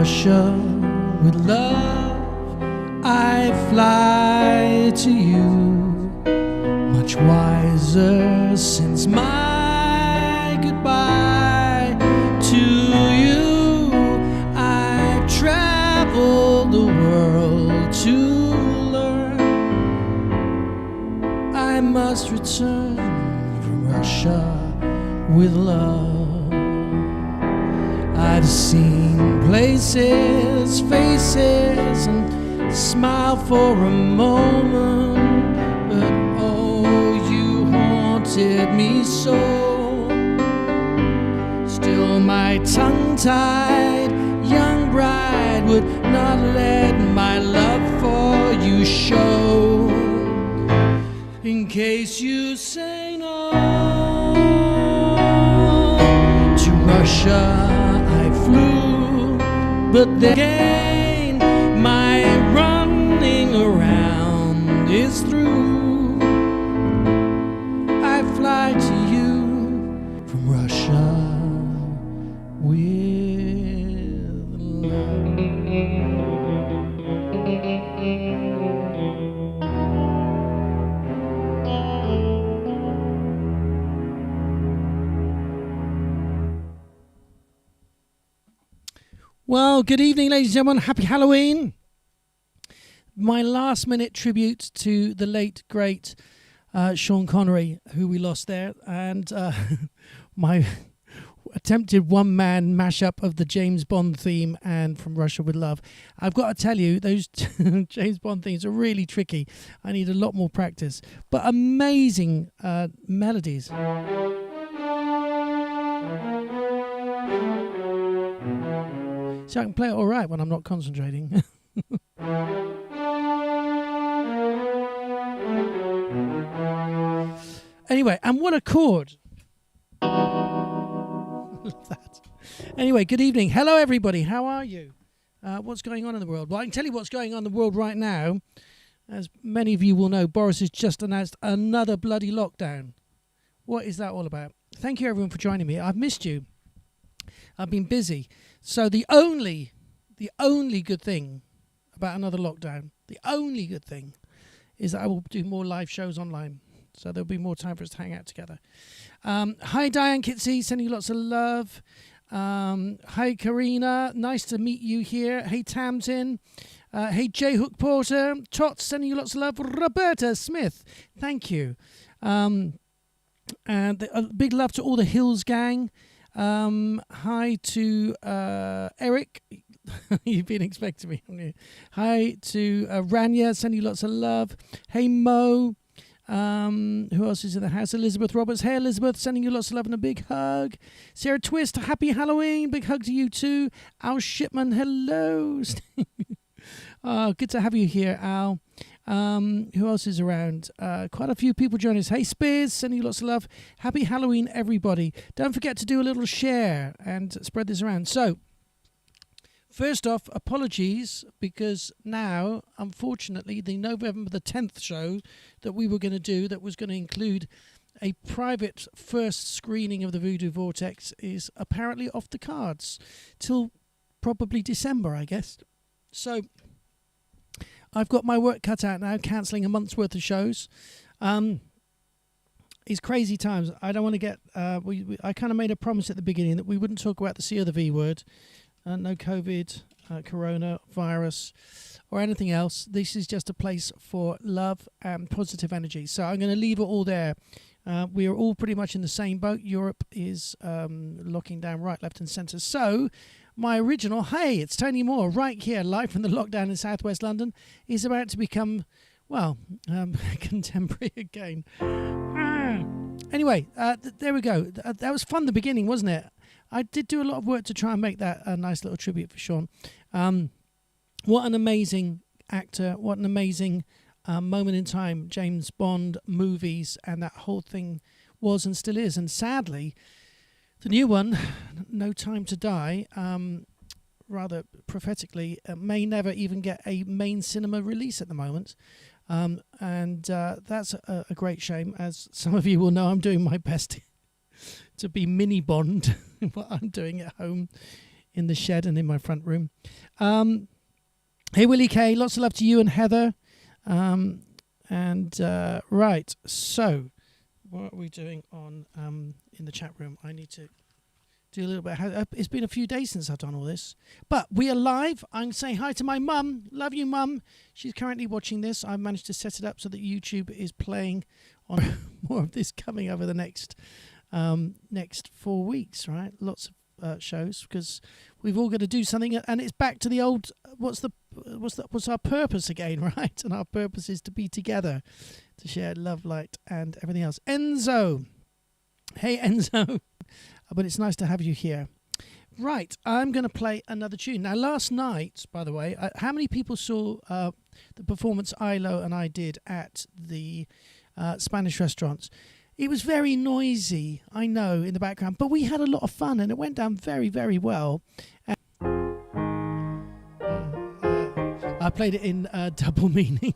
Russia with love, I fly to you, much wiser since my goodbye to you. I've traveled the world to learn I must return from Russia with love. I've seen places, faces, and smiled for a moment, but oh, you haunted me so. Still my tongue-tied young bride would not let my love for you show. In case you say no to Russia, flew, but then my running around is through. I fly to you from Russia with love. Well, good evening, ladies and gentlemen. Happy Halloween. My last-minute tribute to the late, great Sean Connery, who we lost there, and my attempted one-man mashup of the James Bond theme and From Russia with Love. I've got to tell you, those James Bond themes are really tricky. I need a lot more practice, but amazing melodies. So I can play it all right when I'm not concentrating. Anyway, and what a chord. That. Anyway, good evening. Hello, everybody. How are you? What's going on in the world? Well, I can tell you what's going on in the world right now. As many of you will know, Boris has just announced another bloody lockdown. What is that all about? Thank you, everyone, for joining me. I've missed you. I've been busy. So the only good thing about another lockdown, the only good thing, is that I will do more live shows online. So there'll be more time for us to hang out together. Hi, Diane Kitsy, sending you lots of love. Hi, Karina, nice to meet you here. Hey, Tamsin. Hey, J. Hook Porter. Tots, sending you lots of love. Roberta Smith, thank you. And a big love to all the Hills gang. Hi to Eric. You've been expecting me, haven't you? Hi to Rania, sending you lots of love. Hey, Mo. Who else is in the house? Elizabeth Roberts. Hey, Elizabeth, sending you lots of love and a big hug. Sarah Twist, happy Halloween. Big hug to you too. Al Shipman, hello. Good to have you here, Al. Who else is around? Quite a few people joining us. Hey, Spears, sending you lots of love. Happy Halloween, everybody. Don't forget to do a little share and spread this around. So, first off, apologies, because now, unfortunately, the November the 10th show that we were going to do, that was going to include a private first screening of the Voodoo Vortex, is apparently off the cards till probably December, I guess. So I've got my work cut out now, cancelling a month's worth of shows. It's crazy times. I don't want to get... I kind of made a promise at the beginning that we wouldn't talk about the C or the V word. No COVID, coronavirus, or anything else. This is just a place for love and positive energy. So I'm going to leave it all there. We are all pretty much in the same boat. Europe is locking down right, left and centre. So my original, hey, it's Tony Moore, right here, live from the lockdown in southwest London, is about to become, well, contemporary again. Anyway, there we go. That was fun, the beginning, wasn't it? I did do a lot of work to try and make that a nice little tribute for Sean. What an amazing actor. What an amazing moment in time. James Bond movies and that whole thing was and still is. And sadly, the new one, No Time to Die, rather prophetically, may never even get a main cinema release at the moment. And that's a great shame. As some of you will know, I'm doing my best to be mini Bond, what I'm doing at home in the shed and in my front room. Hey, Willie K, lots of love to you and Heather. Right, so what are we doing on in the chat room? I need to do a little bit. It's been a few days since I've done all this, but we are live. I'm saying hi to my mum. Love you, mum. She's currently watching this. I managed to set it up so that YouTube is playing on more of this coming over the next 4 weeks. Right, lots of shows because we've all got to do something, and it's back to the old. What's our purpose again, right? And our purpose is to be together, to share love, light, and everything else. Enzo, hey Enzo. But it's nice to have you here. Right, I'm going to play another tune. Now, last night, by the way, how many people saw the performance Ilo and I did at the Spanish restaurants? It was very noisy, I know, in the background, but we had a lot of fun and it went down very, very well. I played it in double meaning.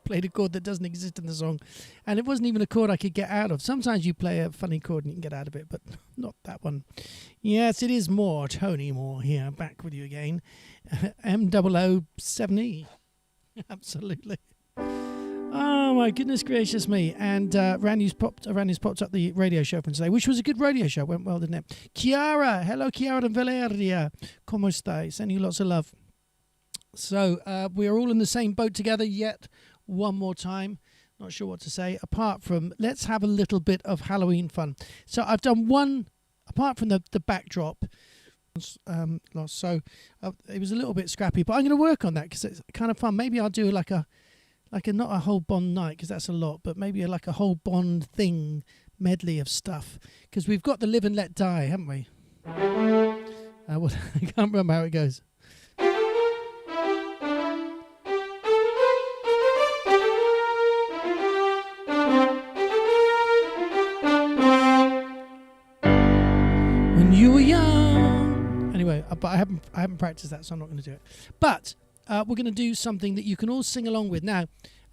Played a chord that doesn't exist in the song, and it wasn't even a chord I could get out of. Sometimes you play a funny chord and you can get out of it, but not that one. Yes, it is more Tony Moore here, back with you again. M007E. Absolutely. Oh my goodness gracious me. And Randy's popped up the radio show from today, which was a good radio show. Went well, didn't it? Chiara, hello Chiara and Valeria. Como stai? Sending you lots of love. So we're all in the same boat together yet one more time. Not sure what to say apart from let's have a little bit of Halloween fun. So I've done one apart from the backdrop. So it was a little bit scrappy, but I'm going to work on that because it's kind of fun. Maybe I'll do like a not a whole Bond night because that's a lot, but maybe like a whole Bond thing medley of stuff because we've got the Live and Let Die, haven't we? I can't remember how it goes. You were young. Anyway, but I haven't practiced that, so I'm not going to do it. But we're going to do something that you can all sing along with. Now,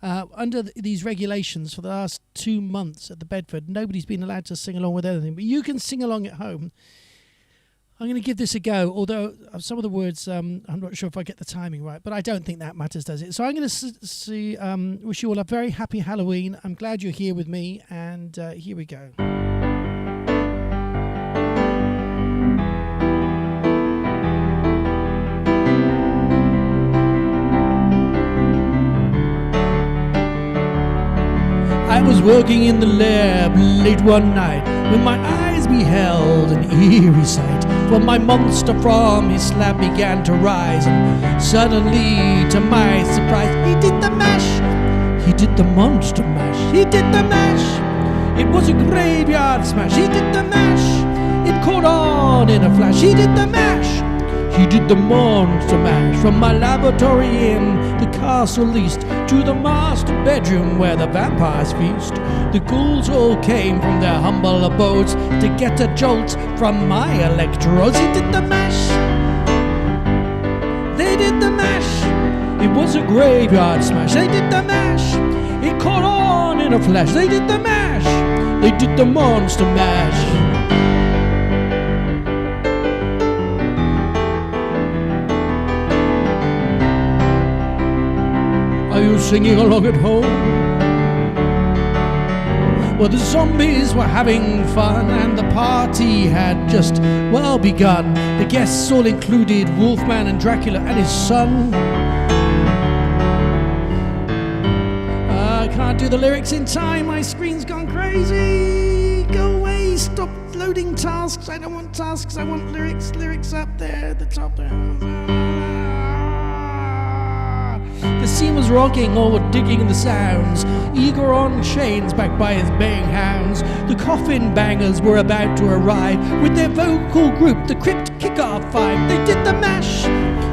under these regulations for the last 2 months at the Bedford, nobody's been allowed to sing along with anything, but you can sing along at home. I'm going to give this a go, although some of the words, I'm not sure if I get the timing right, but I don't think that matters, does it? So I'm going to wish you all a very happy Halloween. I'm glad you're here with me, and here we go. I was working in the lab late one night when my eyes beheld an eerie sight. For my monster from his slab began to rise, and suddenly, to my surprise, he did the mash. He did the monster mash. He did the mash. It was a graveyard smash. He did the mash. It caught on in a flash. He did the mash. He did the monster mash. From my laboratory in the castle east to the master bedroom where the vampires feast. The ghouls all came from their humble abodes to get a jolt from my electrodes. He did the mash. They did the mash. It was a graveyard smash. They did the mash. It caught on in a flash. They did the mash. They did the monster mash. Are you singing along at home? Well, the zombies were having fun and the party had just, well, begun. The guests all included Wolfman and Dracula and his son. I can't do the lyrics in time, my screen's gone crazy. Go away, stop loading tasks. I don't want tasks, I want lyrics. Lyrics up there at the top there. The scene was rocking, all were digging the sounds. Igor on chains, backed by his baying hounds. The coffin bangers were about to arrive with their vocal group, the Crypt Kick-Off 5. They did the mash.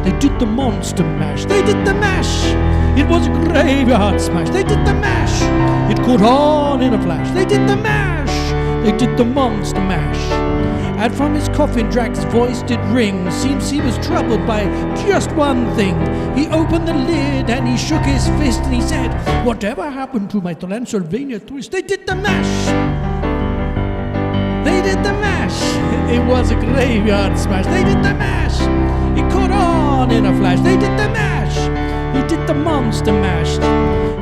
They did the monster mash. They did the mash. It was a graveyard smash. They did the mash. It caught on in a flash. They did the mash. They did the monster mash. And from his coffin Drac's voice did ring. Seems he was troubled by just one thing. He opened the lid and he shook his fist and he said, "Whatever happened to my Transylvania twist?" They did the mash. They did the mash. It was a graveyard smash. They did the mash. He caught on in a flash. They did the mash. He did the monster mash.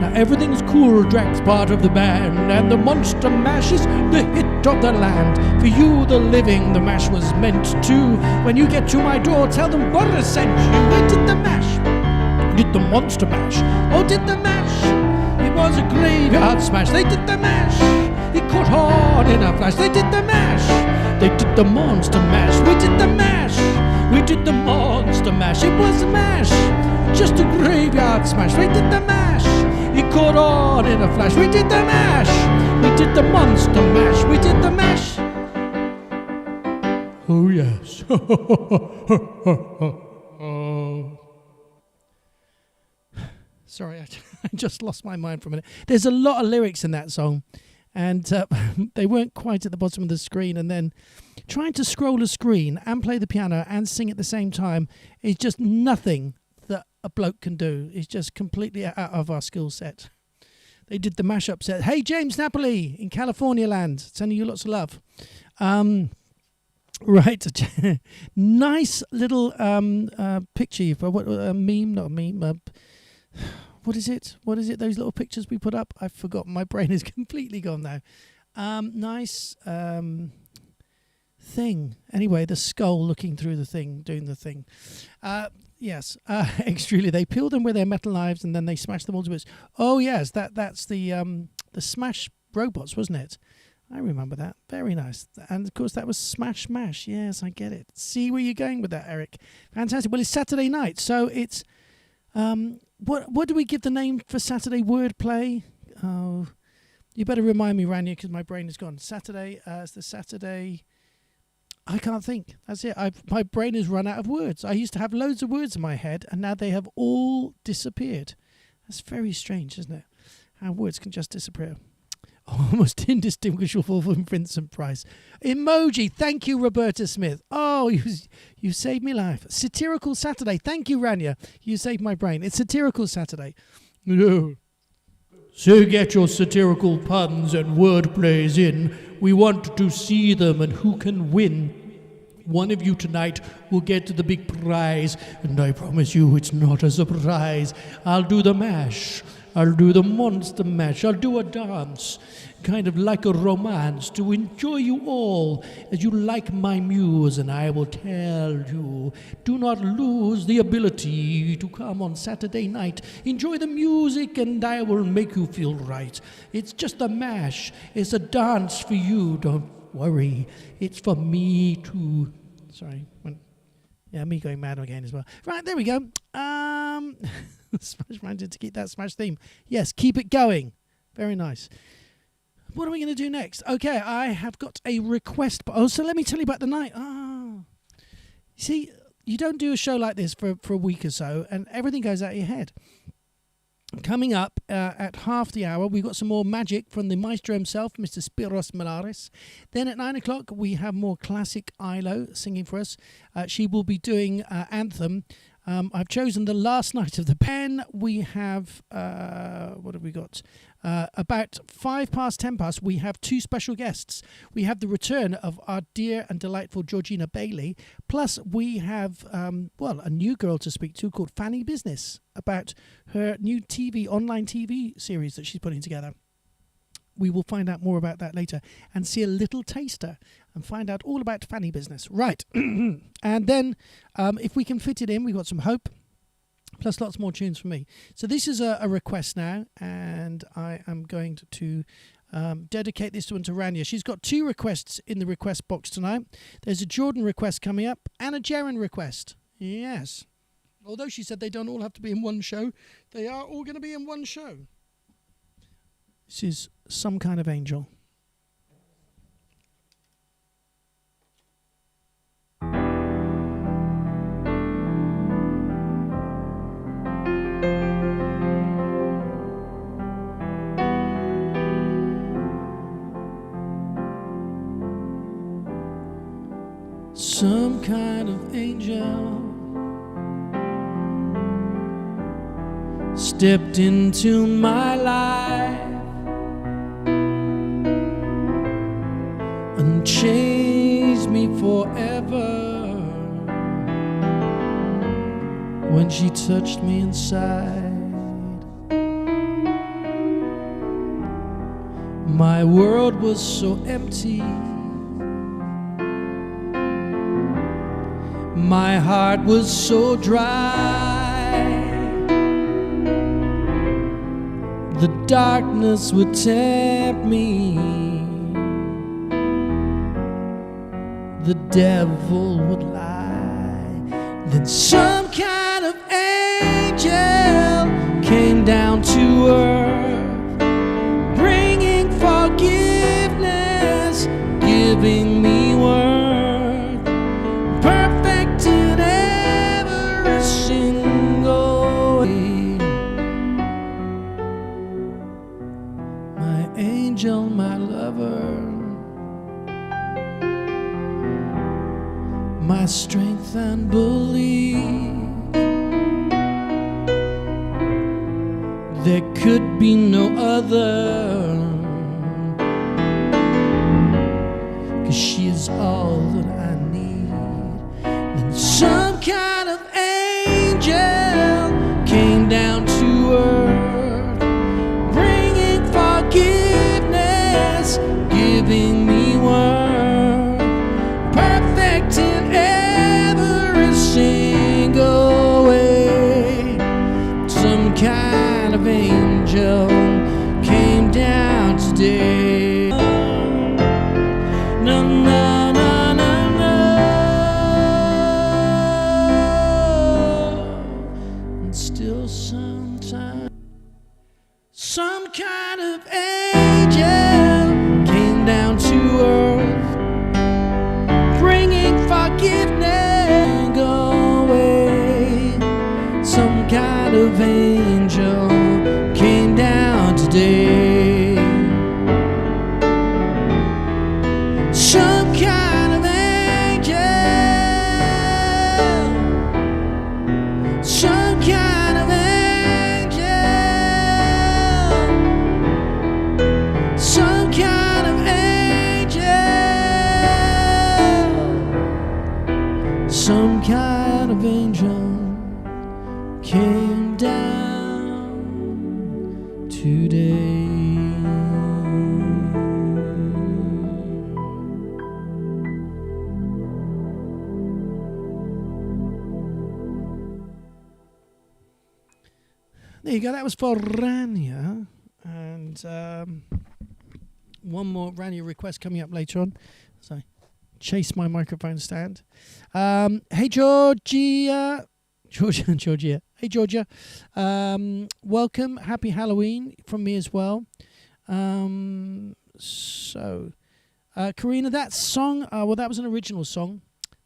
Now everything's cool, Drax part of the band, and the monster mash is the hit of the land. For you, the living, the mash was meant to. When you get to my door, tell them Boris sent you. They did the mash. Did the monster mash. Oh, did the mash. It was a graveyard smash. They did the mash. He caught on in a flash. They did the mash. They did the monster mash. We did the mash. We did the monster mash. It was a mash. Just a graveyard smash. We did the mash. He caught on in a flash. We did the mash. We did the monster mash. We did the mash. Oh yes. Sorry, I just lost my mind for a minute. There's a lot of lyrics in that song, and they weren't quite at the bottom of the screen. And then trying to scroll a screen and play the piano and sing at the same time is just nothing that a bloke can do. It's just completely out of our skill set. They did the mashup set. Hey, James Napoli in California land. Sending you lots of love. Right. Nice little picture. What a meme, not a meme. What is it? What is it? Those little pictures we put up? I've forgotten. My brain is completely gone now. Nice thing. Anyway, the skull looking through the thing, doing the thing. Yes. Extremely. They peeled them with their metal knives and then they smashed them all to bits. Oh yes, that's the Smash robots, wasn't it? I remember that. Very nice. And of course that was Smash Mash. Yes, I get it. See where you're going with that, Eric. Fantastic. Well, it's Saturday night, so it's what do we give the name for Saturday wordplay? Oh, you better remind me, Rania, because my brain is gone. Saturday, it's the Saturday. I can't think. That's it. My brain has run out of words. I used to have loads of words in my head, and now they have all disappeared. That's very strange, isn't it? How words can just disappear. Almost indistinguishable from Vincent Price. Emoji. Thank you, Roberta Smith. Oh, you saved me life. Satirical Saturday. Thank you, Rania. You saved my brain. It's Satirical Saturday. No. So get your satirical puns and wordplays in. We want to see them and who can win. One of you tonight will get the big prize, and I promise you it's not a surprise. I'll do the mash. I'll do the monster mash. I'll do a dance, kind of like a romance, to enjoy you all as you like my muse. And I will tell you, do not lose the ability to come on Saturday night. Enjoy the music and I will make you feel right. It's just a mash. It's a dance for you. Don't worry. It's for me too. Sorry. Yeah, me going mad again as well. Right, there we go. Smash Managed to keep that Smash theme. Yes, keep it going. Very nice. What are we going to do next? Okay, I have got a request. Oh, so let me tell you about the night. You see, you don't do a show like this for a week or so, and everything goes out of your head. Coming up at half the hour, we've got some more magic from the maestro himself, Mr. Spiros Malaris. Then at 9 o'clock, we have more classic Ilo singing for us. She will be doing Anthem. I've chosen the last night of the pen. We have, what have we got? About 10:05, we have two special guests. We have the return of our dear and delightful Georgina Bailey. Plus, we have, a new girl to speak to called Fanny Business about her new online TV series that she's putting together. We will find out more about that later and see a little taster and find out all about Fanny Business. Right. And then if we can fit it in, we've got some hope, plus lots more tunes from me. So this is a request now, and I am going to dedicate this one to Rania. She's got two requests in the request box tonight. There's a Jordan request coming up and a Jaren request. Yes. Although she said they don't all have to be in one show, they are all going to be in one show. This is Some Kind of Angel. Some kind of angel stepped into my life and changed me forever. when she touched me inside. My world was so empty, my heart was so dry. The darkness would tempt me, the devil would lie. Then some kind of angel came down to earth, bringing forgiveness, giving me worth, perfect in every single way. My angel, my lover, my strength and belief. There could be no other, 'cause she is all that I need. Then some kind of angel came down to earth, bringing forgiveness, giving me worth, perfect in every single way. Some kind of angel came down today. No, no, no, no, no. And still sometimes some kind of angel came down to earth, bringing forgiveness, go away. Some kind of angel came down today. Some kind of angel, some kind of angel, some kind of angel, some kind of angel came down today. There you go, that was for Rania. And one more Rania request coming up later on. So chase my microphone stand. Hey Georgia. Georgia. Hey Georgia. Welcome. Happy Halloween from me as well. Karina, that song, well, that was an original song.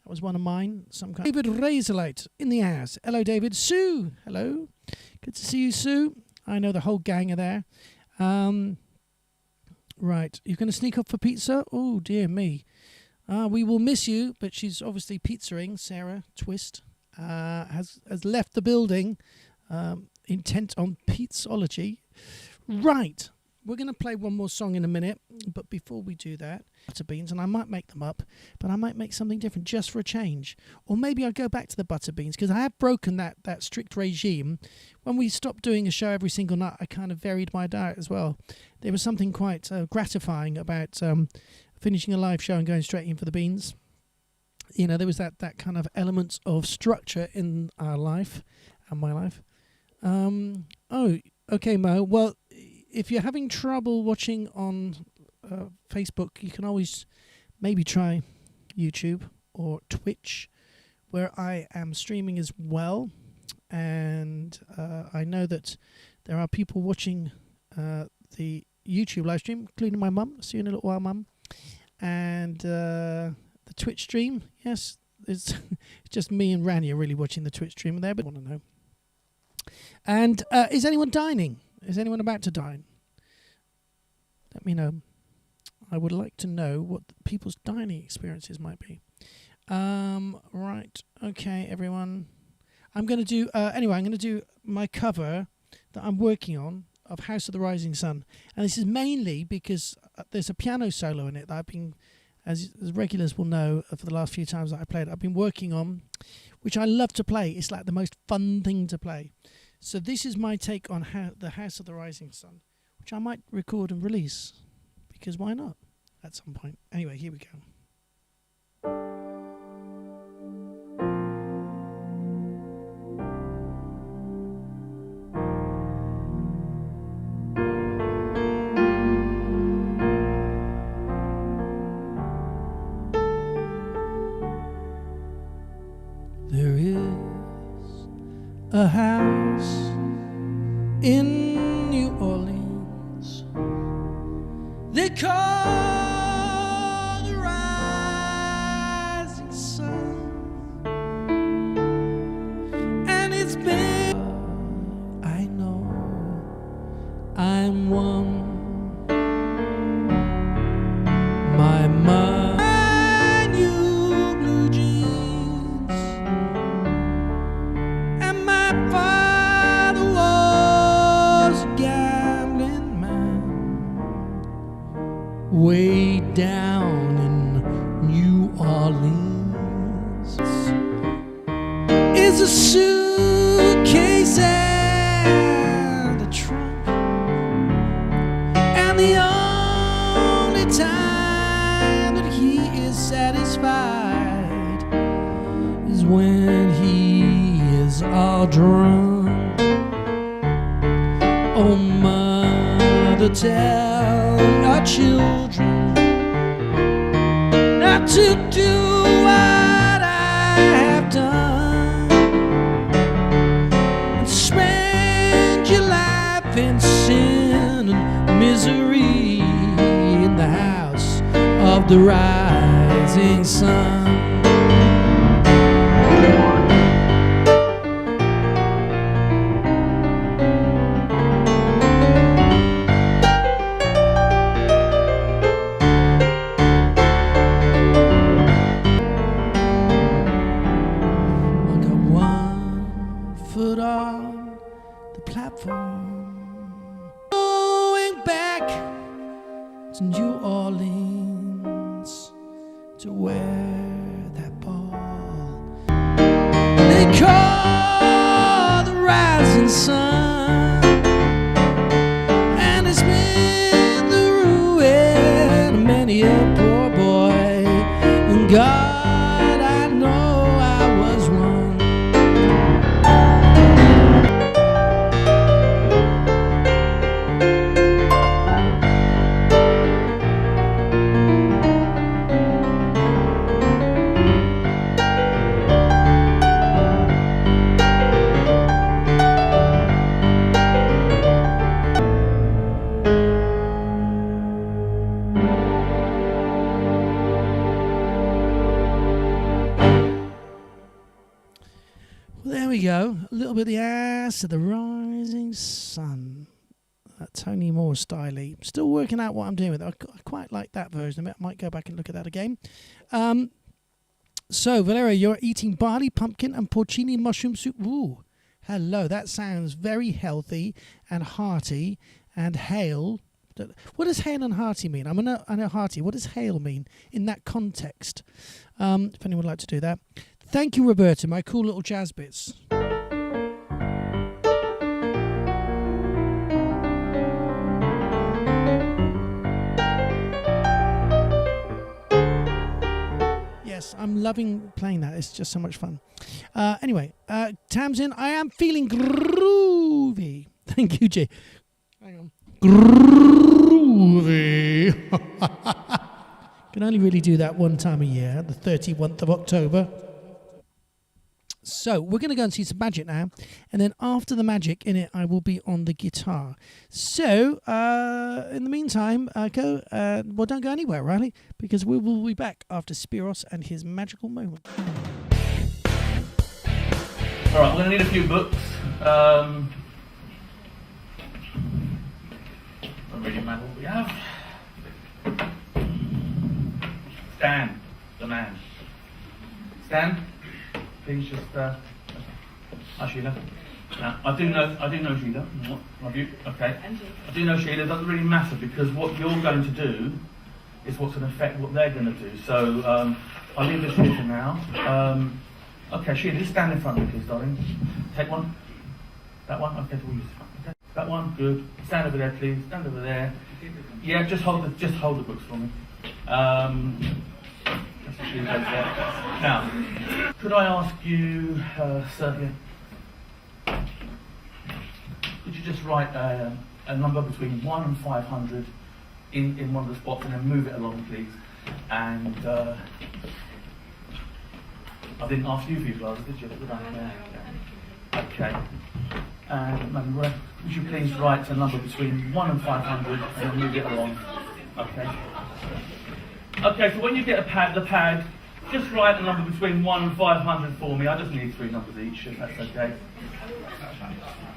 That was one of mine. Some kind. David Razorlight in the house. Hello, David. Sue. Hello. Good to see you, Sue. I know the whole gang are there. Right. You're going to sneak up for pizza? Oh, dear me. We will miss you, but she's obviously pizzaing. Sarah Twist has left the building, intent on pizzology. Right. We're going to play one more song in a minute, but before we do that, butter beans, and I might make them up, but I might make something different just for a change. Or maybe I'll go back to the butter beans, because I have broken that strict regime. When we stopped doing a show every single night, I kind of varied my diet as well. There was something quite gratifying about finishing a live show and going straight in for the beans. You know, there was that kind of element of structure in our life and my life. Oh, okay, Mo. Well, if you're having trouble watching on Facebook, you can always maybe try YouTube or Twitch, where I am streaming as well. And I know that there are people watching the YouTube live stream, including my mum. See you in a little while, Mum. And the Twitch stream, yes, it's just me and Rania really watching the Twitch stream there, but I want to know. And is anyone dining? Is anyone about to dine? Let me know. I would like to know what people's dining experiences might be. Right. Okay, everyone. I'm going to do... anyway, I'm going to do my cover that I'm working on of House of the Rising Sun. And this is mainly because there's a piano solo in it that I've been as regulars will know, for the last few times that I played, I've been working on, which I love to play. It's like the most fun thing to play. So this is my take on the House of the Rising Sun, which I might record and release, because why not, at some point. Anyway, here we go. There is a house in New Orleans they call the Rising Sun, and it's been, I know I'm one, my new blue jeans, and my father was a gambling man way down in New Orleans. Is a suitcase and a trunk, and the only time that he is satisfied is when he is all drunk. Oh, mother, tell our children not to do what I have done, and spend your life in sin and misery in the house of the rising sun. Foot on the platform, going back to New Orleans to wear that ball they call the Rising Sun, and it's been the ruin of many a poor boy, and God, I know I was one. There we go. A little bit of the ass of the Rising Sun. Tony Moore style-y. Still working out what I'm doing with it. I quite like that version of it. I might go back and look at that again. So, Valeria, you're eating barley, pumpkin, and porcini mushroom soup. Ooh, hello. That sounds very healthy and hearty. And hail. What does hail and hearty mean? I know hearty. What does hail mean in that context? If anyone would like to do that. Thank you, Roberta, my cool little jazz bits. Yes, I'm loving playing that. It's just so much fun. Anyway, Tamsin, I am feeling groovy. Thank you, Jay. Hang on. Groovy. Can only really do that one time a year, the 31st of October. So we're going to go and see some magic now, and then after the magic in it, I will be on the guitar. So in the meantime, don't go anywhere, Riley, because we will be back after Spiros and his magical moment. All right, we're going to need a few books. I'm reading manual we have. Stan, the man. Stan. Please just, hi Sheila. Now, I do know Sheila. What, love you. Okay. I do know Sheila. It doesn't really matter because what you're going to do is what's going to affect what they're going to do. So I'll leave this here for now. Okay, Sheila, just stand in front of me, please, darling. Take one. That one. Okay, we'll use this one. Okay. That one. Good. Stand over there, please. Stand over there. Yeah, just hold the books for me. Now, could I ask you, Sergio, could you just write a number between 1 and 500 in one of the spots and then move it along, please? And I didn't ask you for your glasses, did you? Did I? Yeah. Okay. And Manuel, would you please write a number between 1 and 500 and then move it along? Okay. Okay, so when you get the pad, just write a number between 1 and 500 for me. I just need 3 numbers each, if that's okay.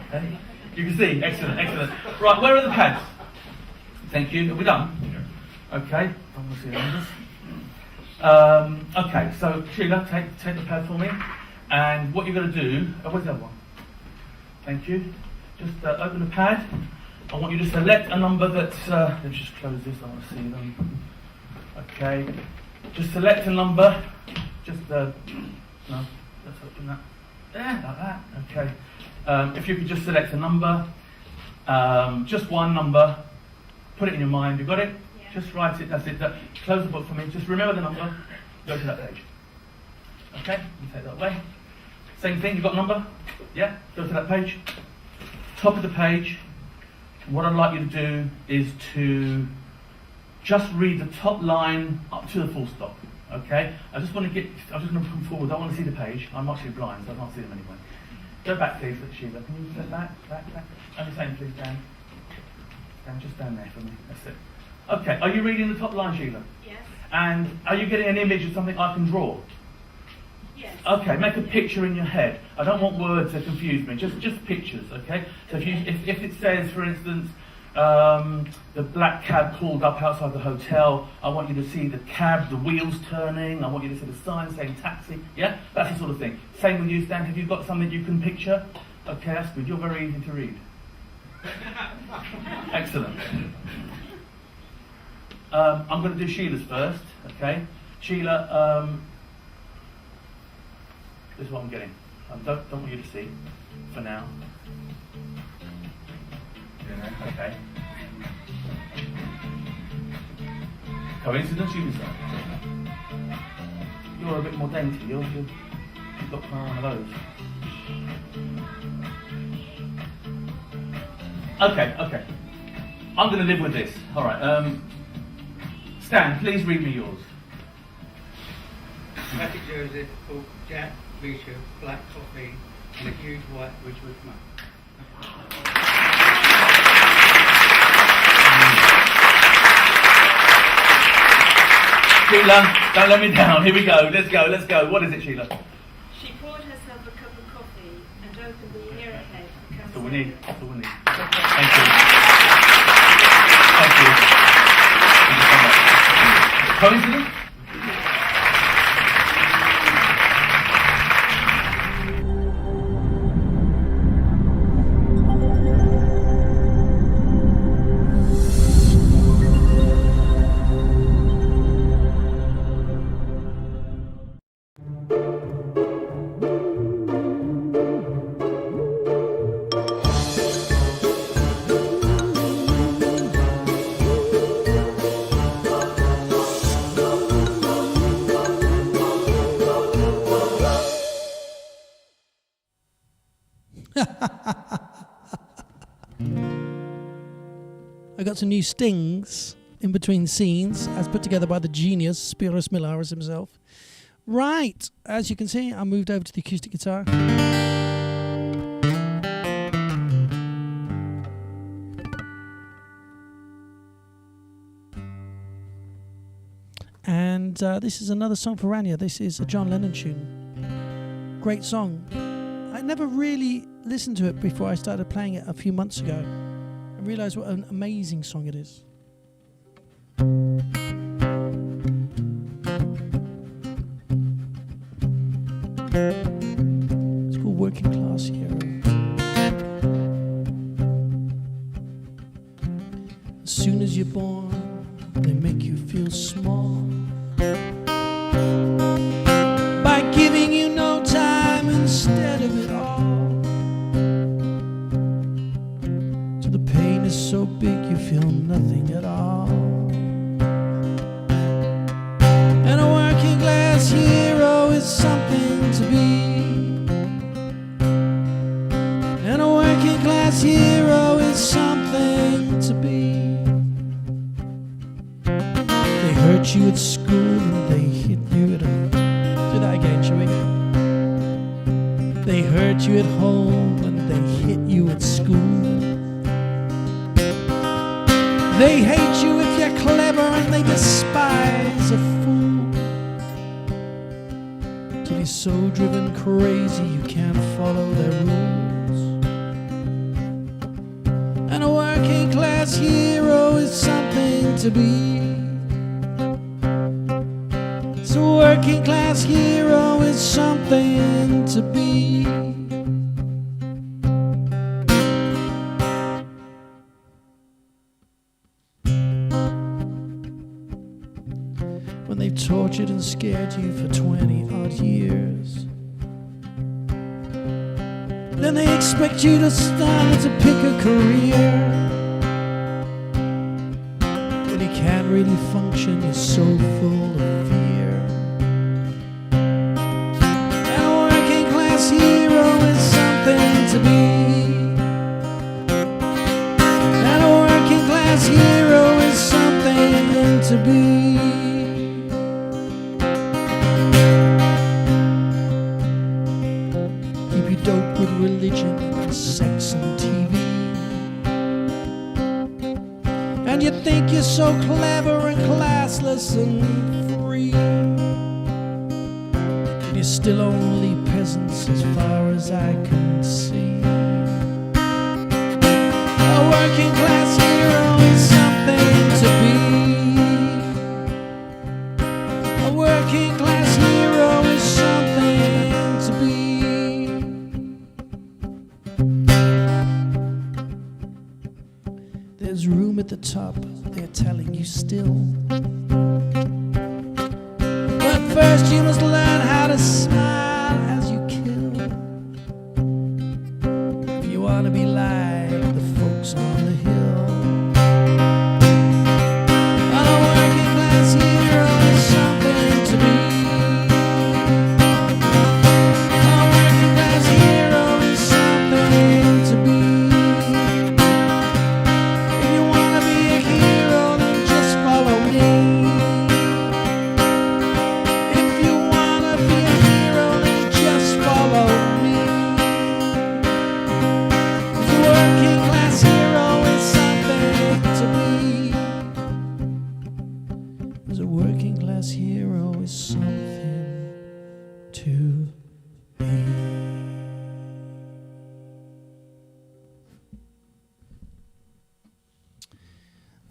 Okay. You can see, excellent. Right, where are the pads? Thank you. Are we done? Okay. I'm going to see the numbers. Okay, so Sheila, take the pad for me. And what you're going to do, where's the other one? Thank you. Just open the pad. I want you to select a number that's, let me just close this, I want to see them. Okay. Just select a number. Just, no, let's open that. There, like that. Okay. If you could just select a number, just one number, put it in your mind. You got it? Yeah. Just write it. That's it. Close the book for me. Just remember the number. Go to that page. Okay. You take that away. Same thing. You got a number? Yeah. Go to that page. Top of the page. What I'd like you to do is to just read the top line up to the full stop. Okay. I'm just going to come forward. I want to see the page. I'm actually blind, so I can't see them anyway. Go back, please, Sheila. Can you step back? And the same, please, Dan. Just stand there for me. That's it. Okay, are you reading the top line, Sheila? Yes. And are you getting an image of something I can draw? Yes. Okay, make a picture in your head. I don't want words to confuse me, just pictures, okay? So if it says, for instance, the black cab pulled up outside the hotel, I want you to see the cab, the wheels turning, I want you to see the sign saying taxi, yeah? That's the sort of thing. Same with you, Stan, have you got something you can picture? Okay, that's good, you're very easy to read. Excellent. I'm going to do Sheila's first, okay? Sheila, this is what I'm getting. Don't want you to see, for now. Okay. Coincidence, you decide. You're a bit more dainty. You've got one of those. Okay. I'm going to live with this. All right. Stan, please read me yours. Patrick Joseph, called Jack Reacher, black coffee, and a huge white Ridgewood mug. Sheila, don't let me down. Here we go. Let's go. What is it, Sheila? She poured herself a cup of coffee and opened the mirror head. That's all we need. Thank you. Thank you. Coincidence? I got some new stings in between scenes, as put together by the genius Spiros Milaris himself. Right, as you can see, I moved over to the acoustic guitar. And this is another song for Rania. This is a John Lennon tune. Great song. I never really listened to it before I started playing it a few months ago. I realised what an amazing song it is. It's called Working Class Hero. As soon as you're born, They make you feel small by giving you no time instead of it all. So the pain is so big you feel nothing at all. And a working class hero is something to be. And a working class hero is something to be. They hurt you at school and they hit you at home. Do that again, shall we? They hurt you at home and they hit you at school. They hate you if you're clever and they despise a fool. Till you're so driven crazy you can't follow their rules. And a working class hero is something to be. So a working class hero is something to be. When they've tortured and scared you for 20 odd years, then they expect you to start to pick a career. When you can't really function, you're so full of fear. And a working class hero is something to be. And a working class hero is something to be. Dope with religion and sex and TV. And you think you're so clever and classless and free. And you're still only peasants as far as I can see. A working class hero is something to be. A working class hero is something to be. There's room at the top, they're telling you still. But first you must learn how to smile as you kill. If you want to be like the folks on the hill. And a working class hero is something to be. A working class hero is something to be. A working class hero is something to be.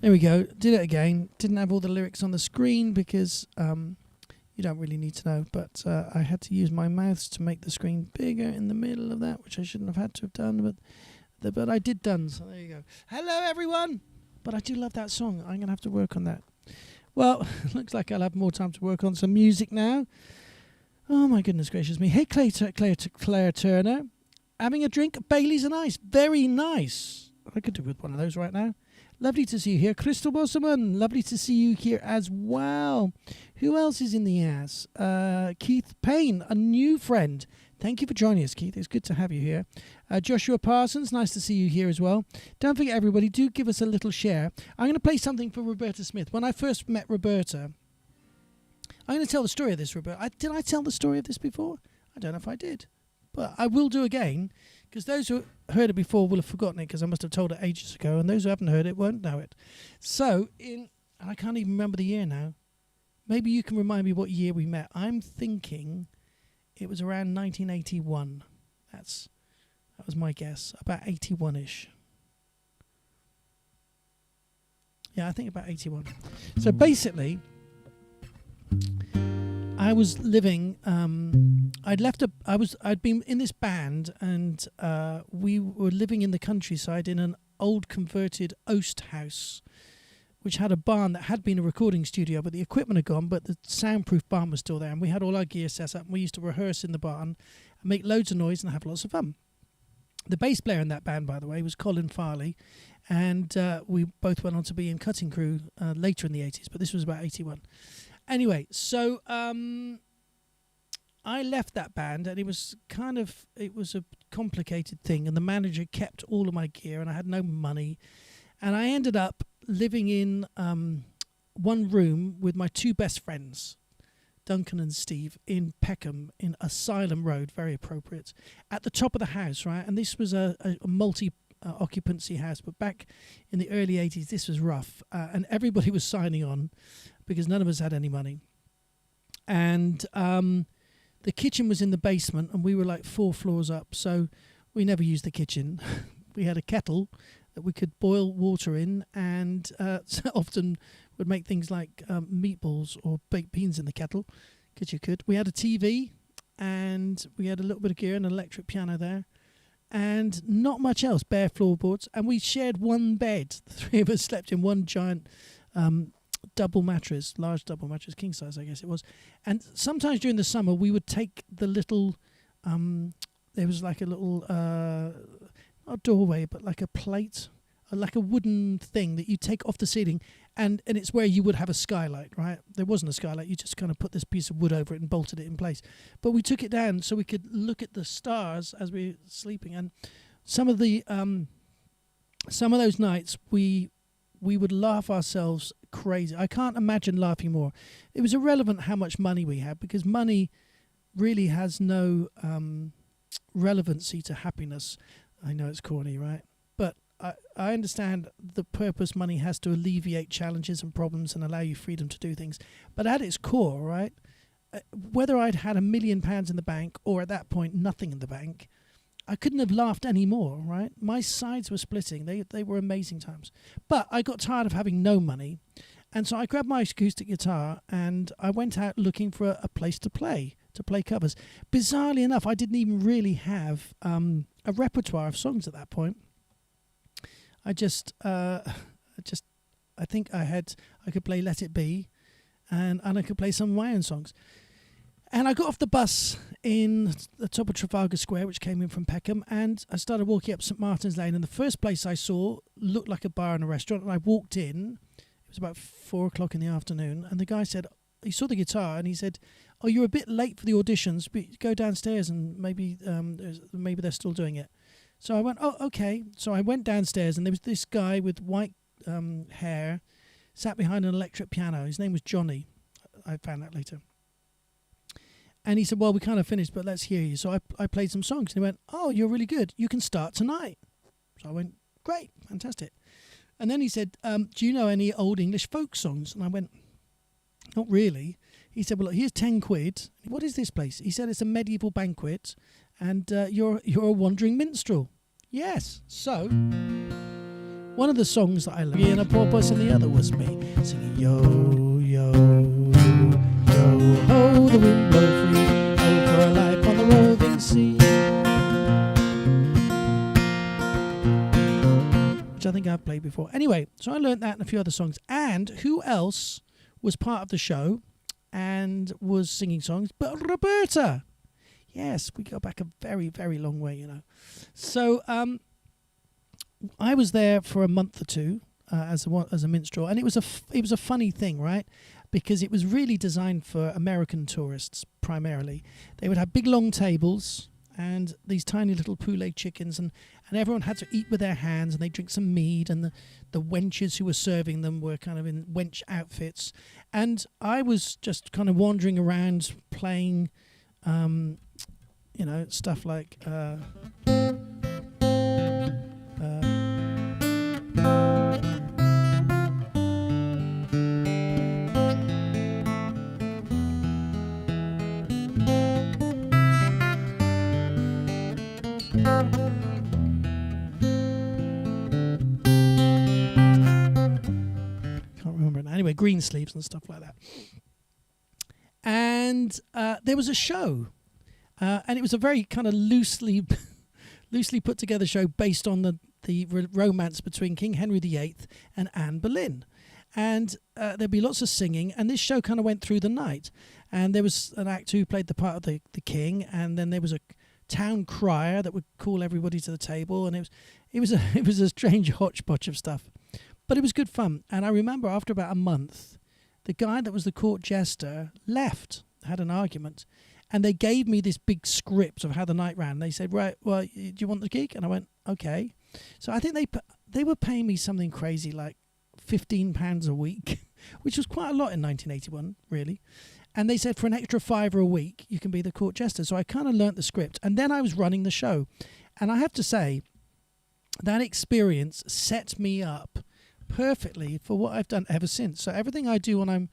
There we go. Did it again. Didn't have all the lyrics on the screen because you don't really need to know, but I had to use my mouth to make the screen bigger in the middle of that, which I shouldn't have had to have done, but I did done, so there you go. Hello everyone! But I do love that song. I'm going to have to work on that. Well, looks like I'll have more time to work on some music now. Oh my goodness gracious me. Hey Claire Turner. Having a drink, Bailey's and ice. Very nice. I could do with one of those right now. Lovely to see you here. Crystal Bosserman, lovely to see you here as well. Who else is in the ass? Keith Payne, a new friend. Thank you for joining us, Keith. It's good to have you here. Joshua Parsons, nice to see you here as well. Don't forget, everybody, do give us a little share. I'm going to play something for Roberta Smith. When I first met Roberta, I'm going to tell the story of this, Roberta. Did I tell the story of this before? I don't know if I did. But I will do again, because those who heard it before will have forgotten it, because I must have told it ages ago, and those who haven't heard it won't know it. So, I can't even remember the year now. Maybe you can remind me what year we met. I'm thinking it was around 1981. That was my guess. About 81-ish. Yeah, I think about 81. So basically, I was living. I'd been in this band, and we were living in the countryside in an old converted oast house which had a barn that had been a recording studio, but the equipment had gone, but the soundproof barn was still there, and we had all our gear set up, and we used to rehearse in the barn and make loads of noise and have lots of fun. The bass player in that band, by the way, was Colin Farley, and we both went on to be in Cutting Crew later in the 80s, but this was about 81. Anyway, so I left that band, and it was a complicated thing, and the manager kept all of my gear, and I had no money, and I ended up living in one room with my two best friends, Duncan and Steve, in Peckham, in Asylum Road, very appropriate, at the top of the house, right? And this was a multi-occupancy house, but back in the early 80s, this was rough, and everybody was signing on because none of us had any money. And the kitchen was in the basement, and we were like 4 floors up, so we never used the kitchen. We had a kettle that we could boil water in, and so often would make things like meatballs or baked beans in the kettle, because you could. We had a TV, and we had a little bit of gear and an electric piano there, and not much else, bare floorboards, and we shared one bed. The 3 of us slept in one giant double mattress, large double mattress, king size I guess it was. And sometimes during the summer we would take the little, there was like a little, not a doorway, but like a plate, like a wooden thing that you take off the ceiling, and it's where you would have a skylight, right? There wasn't a skylight, you just kind of put this piece of wood over it and bolted it in place. But we took it down so we could look at the stars as we were sleeping, and some of those nights we would laugh ourselves crazy. I can't imagine laughing more. It was irrelevant how much money we had, because money really has no relevancy to happiness. I know it's corny, right? But I understand the purpose money has to alleviate challenges and problems and allow you freedom to do things. But at its core, right, whether I'd had £1 million in the bank or at that point nothing in the bank, I couldn't have laughed any more, right? My sides were splitting. They were amazing times. But I got tired of having no money, and so I grabbed my acoustic guitar and I went out looking for a place to play covers. Bizarrely enough, I didn't even really have a repertoire of songs at that point. I think I could play Let It Be, and I could play some of my own songs. And I got off the bus in the top of Trafalgar Square, which came in from Peckham, and I started walking up St Martin's Lane, and the first place I saw looked like a bar and a restaurant, and I walked in. It was about 4 o'clock in the afternoon, and the guy said, he saw the guitar, and he said, "Oh, you're a bit late for the auditions, but go downstairs and maybe they're still doing it." So I went, "Oh, okay." So I went downstairs, and there was this guy with white hair, sat behind an electric piano. His name was Johnny. I found out later. And he said, "Well, we kind of finished, but let's hear you." So I played some songs, and he went, "Oh, you're really good. You can start tonight." So I went, "Great, fantastic." And then he said, "Do you know any old English folk songs?" And I went, "Not really." He said, "Well, look, here's 10 quid. What is this place?" He said, "It's a medieval banquet, and you're a wandering minstrel." Yes. So one of the songs that I loved, and a poor person, the other was me, singing, "Yo, yo, yo, ho, the wind blow free, ho, for a life on the roving sea," which I think I've played before. Anyway, so I learnt that and a few other songs. And who else was part of the show and was singing songs but Roberta? Yes, we go back a very, very long way, you know. So I was there for a month or two as a minstrel, and it was a funny thing, right? Because it was really designed for American tourists primarily. They would have big long tables and these tiny little poulet chickens, and everyone had to eat with their hands, and they drink some mead, and the wenches who were serving them were kind of in wench outfits, and I was just kind of wandering around playing stuff like can't remember it now. Anyway, green sleeves and stuff like that. And there was a show, and it was a very kind of loosely put together show based on the romance between King Henry VIII and Anne Boleyn. and there'd be lots of singing, and this show kind of went through the night. And there was an actor who played the part of the king, and then there was a town crier that would call everybody to the table, and it was a strange hodgepodge of stuff, but it was good fun. And I remember after about a month, the guy that was the court jester left, had an argument, and they gave me this big script of how the night ran. They said, right, well, do you want the gig? And I went, okay. So I think they were paying me something crazy like £15 a week, which was quite a lot in 1981, really. And they said for an extra £5 a week, you can be the court jester. So I kind of learnt the script. And then I was running the show. And I have to say, that experience set me up perfectly for what I've done ever since. So everything I do when I'm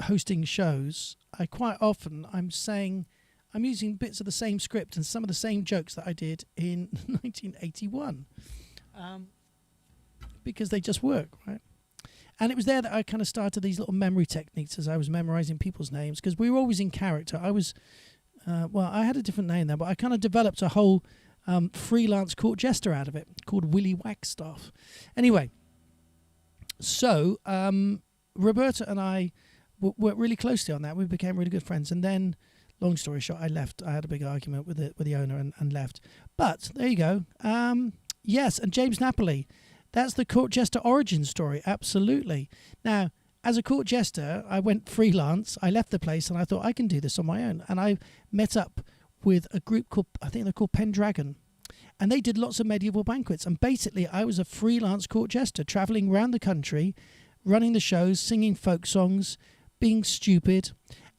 hosting shows, I'm using bits of the same script and some of the same jokes that I did in 1981. Because they just work, right? And it was there that I kind of started these little memory techniques as I was memorizing people's names, because we were always in character. I was, I had a different name there, but I kind of developed a whole freelance court jester out of it called Willie Wagstaff. Anyway, so Roberta and I worked really closely on that. We became really good friends. And then, long story short, I left. I had a big argument with the owner and left. But there you go. Yes, and James Napoli. That's the court jester origin story, absolutely. Now, as a court jester, I went freelance. I left the place and I thought I can do this on my own. And I met up with a group called, I think they're called Pendragon. And they did lots of medieval banquets. And basically, I was a freelance court jester, travelling around the country, running the shows, singing folk songs, being stupid.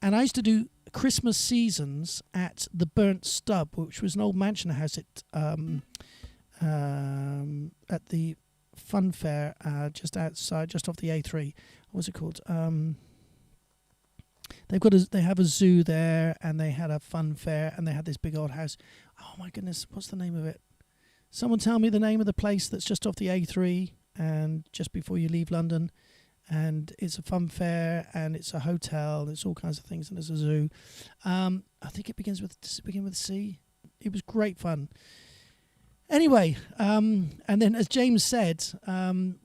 And I used to do Christmas seasons at the Burnt Stub, which was an old mansion house at the Fun Fair just outside, just off the A3. What's it called? They have a zoo there, and they had a fun fair, and they had this big old house. Oh my goodness, what's the name of it? Someone tell me the name of the place that's just off the A3 and just before you leave London. And it's a fun fair, and it's a hotel, and it's all kinds of things, and it's a zoo. I think does it begin with C? It was great fun. Anyway, and then as James said,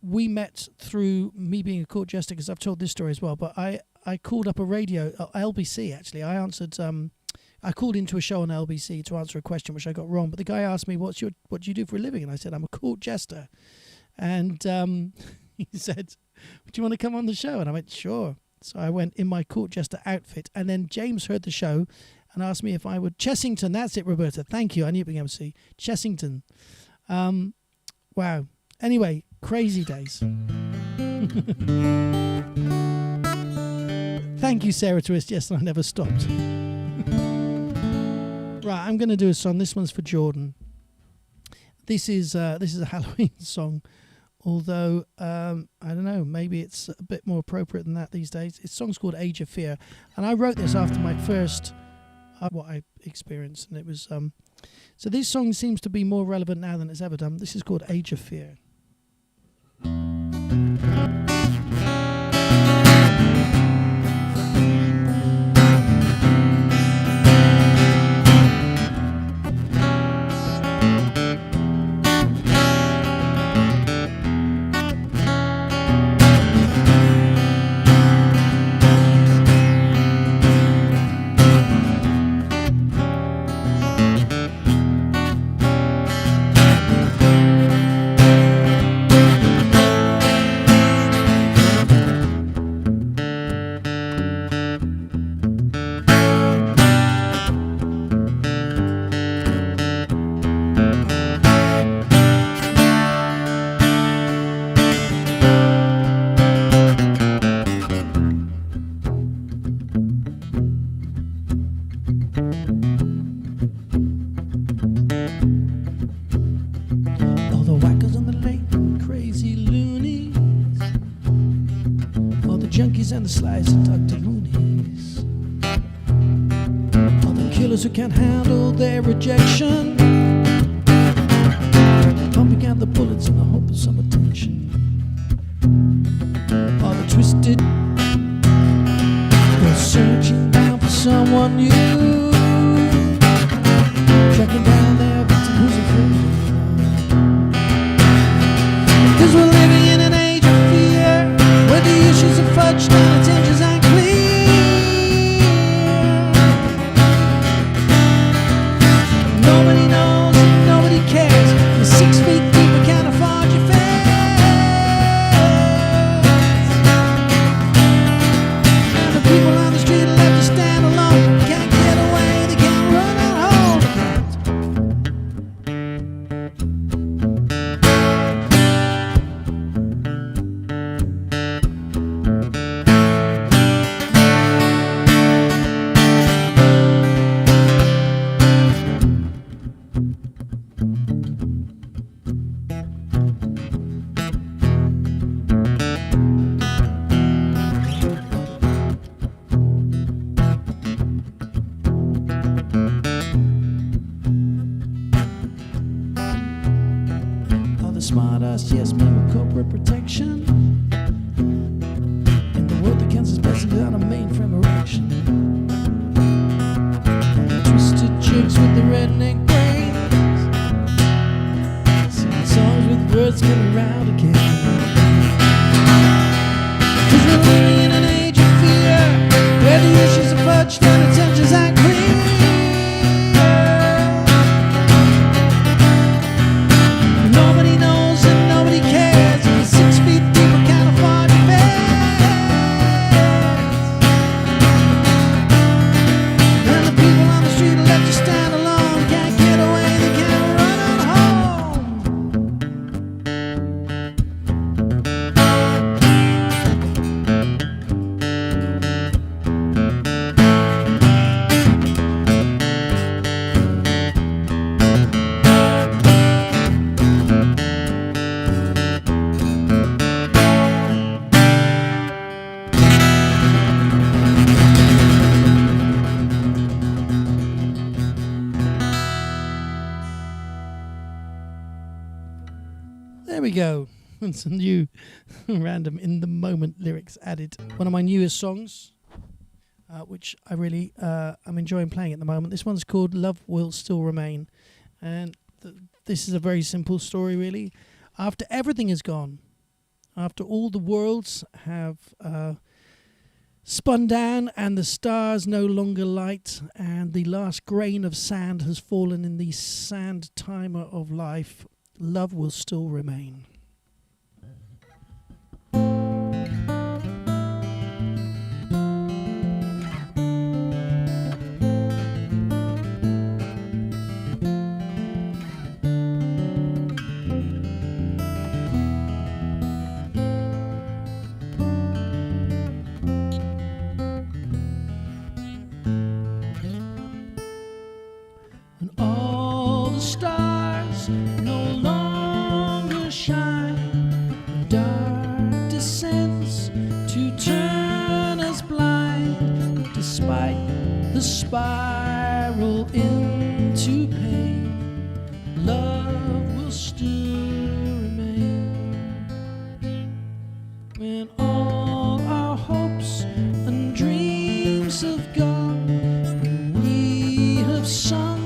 we met through me being a court jester, because I've told this story as well, but I called up a radio, LBC actually. I called into a show on LBC to answer a question which I got wrong, but the guy asked me, what do you do for a living? And I said, I'm a court jester. And he said, do you want to come on the show? And I went, sure. So I went in my court jester outfit, and then James heard the show and asked me if I would... Chessington, that's it, Roberta. Thank you. I knew it began with C. Chessington. Wow. Anyway, crazy days. Thank you, Sarah Twist. Yes, I never stopped. Right, I'm going to do a song. This one's for Jordan. This is a Halloween song, although, I don't know, maybe it's a bit more appropriate than that these days. This song's called Age of Fear, and I wrote this after my first... what I experienced, and it was so this song seems to be more relevant now than it's ever done. This is called Age of Fear. And the slides of Dr. Mooney's. All the killers who can't handle their rejection, pumping out the bullets in the hope of some attention. All the twisted were searching down for someone new, tracking down their victim who's afraid. 'Cause we're living in an age of fear, where the smart ass yes men with corporate protection. In the world that counts as best without a mainframe erection. Twisted chicks with the redneck brains, singing songs with words coming round again. 'Cause we're living in an age of fear, where the issues are fudged and intentions aren't clear. Nobody knows and nobody cares. If you're 6 feet deep, we can't afford your fares. And the people on the street will let you stand alone. Can't get away, they can't run on home. There we go. And some new random in the moment lyrics added. One of my newest songs, which I really am enjoying playing at the moment. This one's called Love Will Still Remain. And this is a very simple story, really. After everything is gone, after all the worlds have spun down and the stars no longer light, and the last grain of sand has fallen in the sand timer of life, love will still remain. And all the stars no longer shine, when dark descends to turn us blind, despite the spiral into pain, love will still remain. When all our hopes and dreams have gone, when we have sung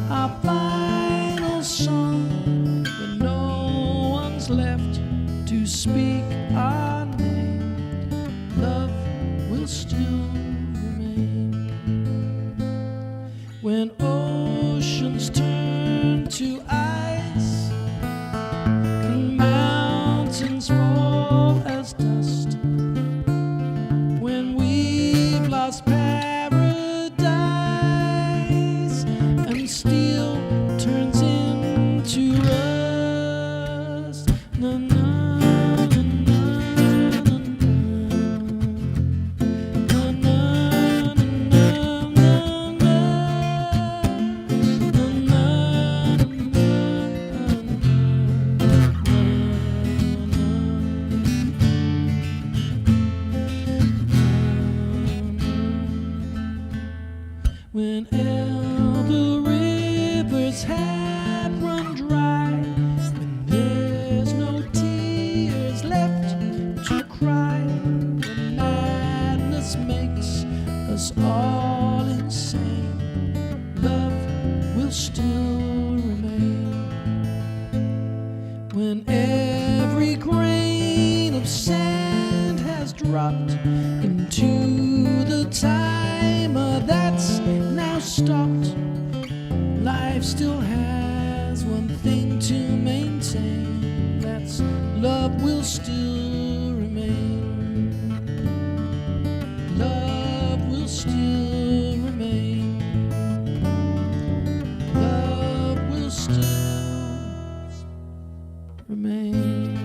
our final song, when no one's left to speak our name, love will still remain. When oceans turn to ice and mountains fall as dust, when we've lost paradise and steel turns into rust. Na, na, na, na, na, na, na, whenever the rivers have run dry, when there's no tears left to cry, when madness makes us all insane, love will still remain. When every grain of sand has dropped into the timer that's now stopped, life still has one thing to maintain, that's love will still remain. Love will still remain. Love will still remain.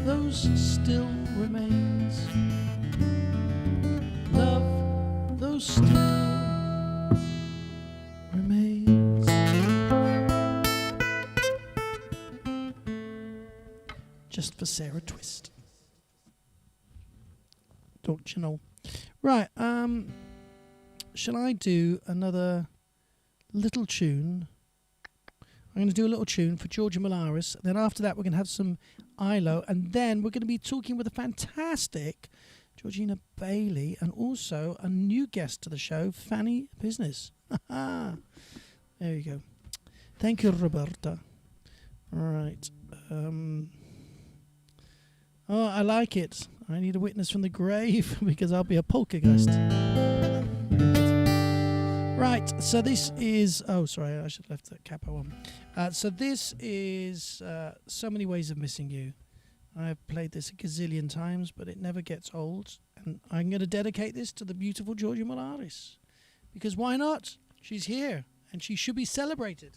Those still remains. Love, those still remains. Just for Sarah Twist. Don't you know? Right. Shall I do another little tune? I'm going to do a little tune for Georgia Molaris. Then after that, we're going to have some ILO. And then we're going to be talking with a fantastic Georgina Bailey and also a new guest to the show, Fanny Business. There you go. Thank you, Roberta. All right. Oh, I like it. I need a witness from the grave because I'll be a poltergeist. Right, so this is... Oh, sorry, I should have left the capo on. So this is So Many Ways of Missing You. I've played this a gazillion times, but it never gets old. And I'm going to dedicate this to the beautiful Georgia Molaris. Because why not? She's here, and she should be celebrated.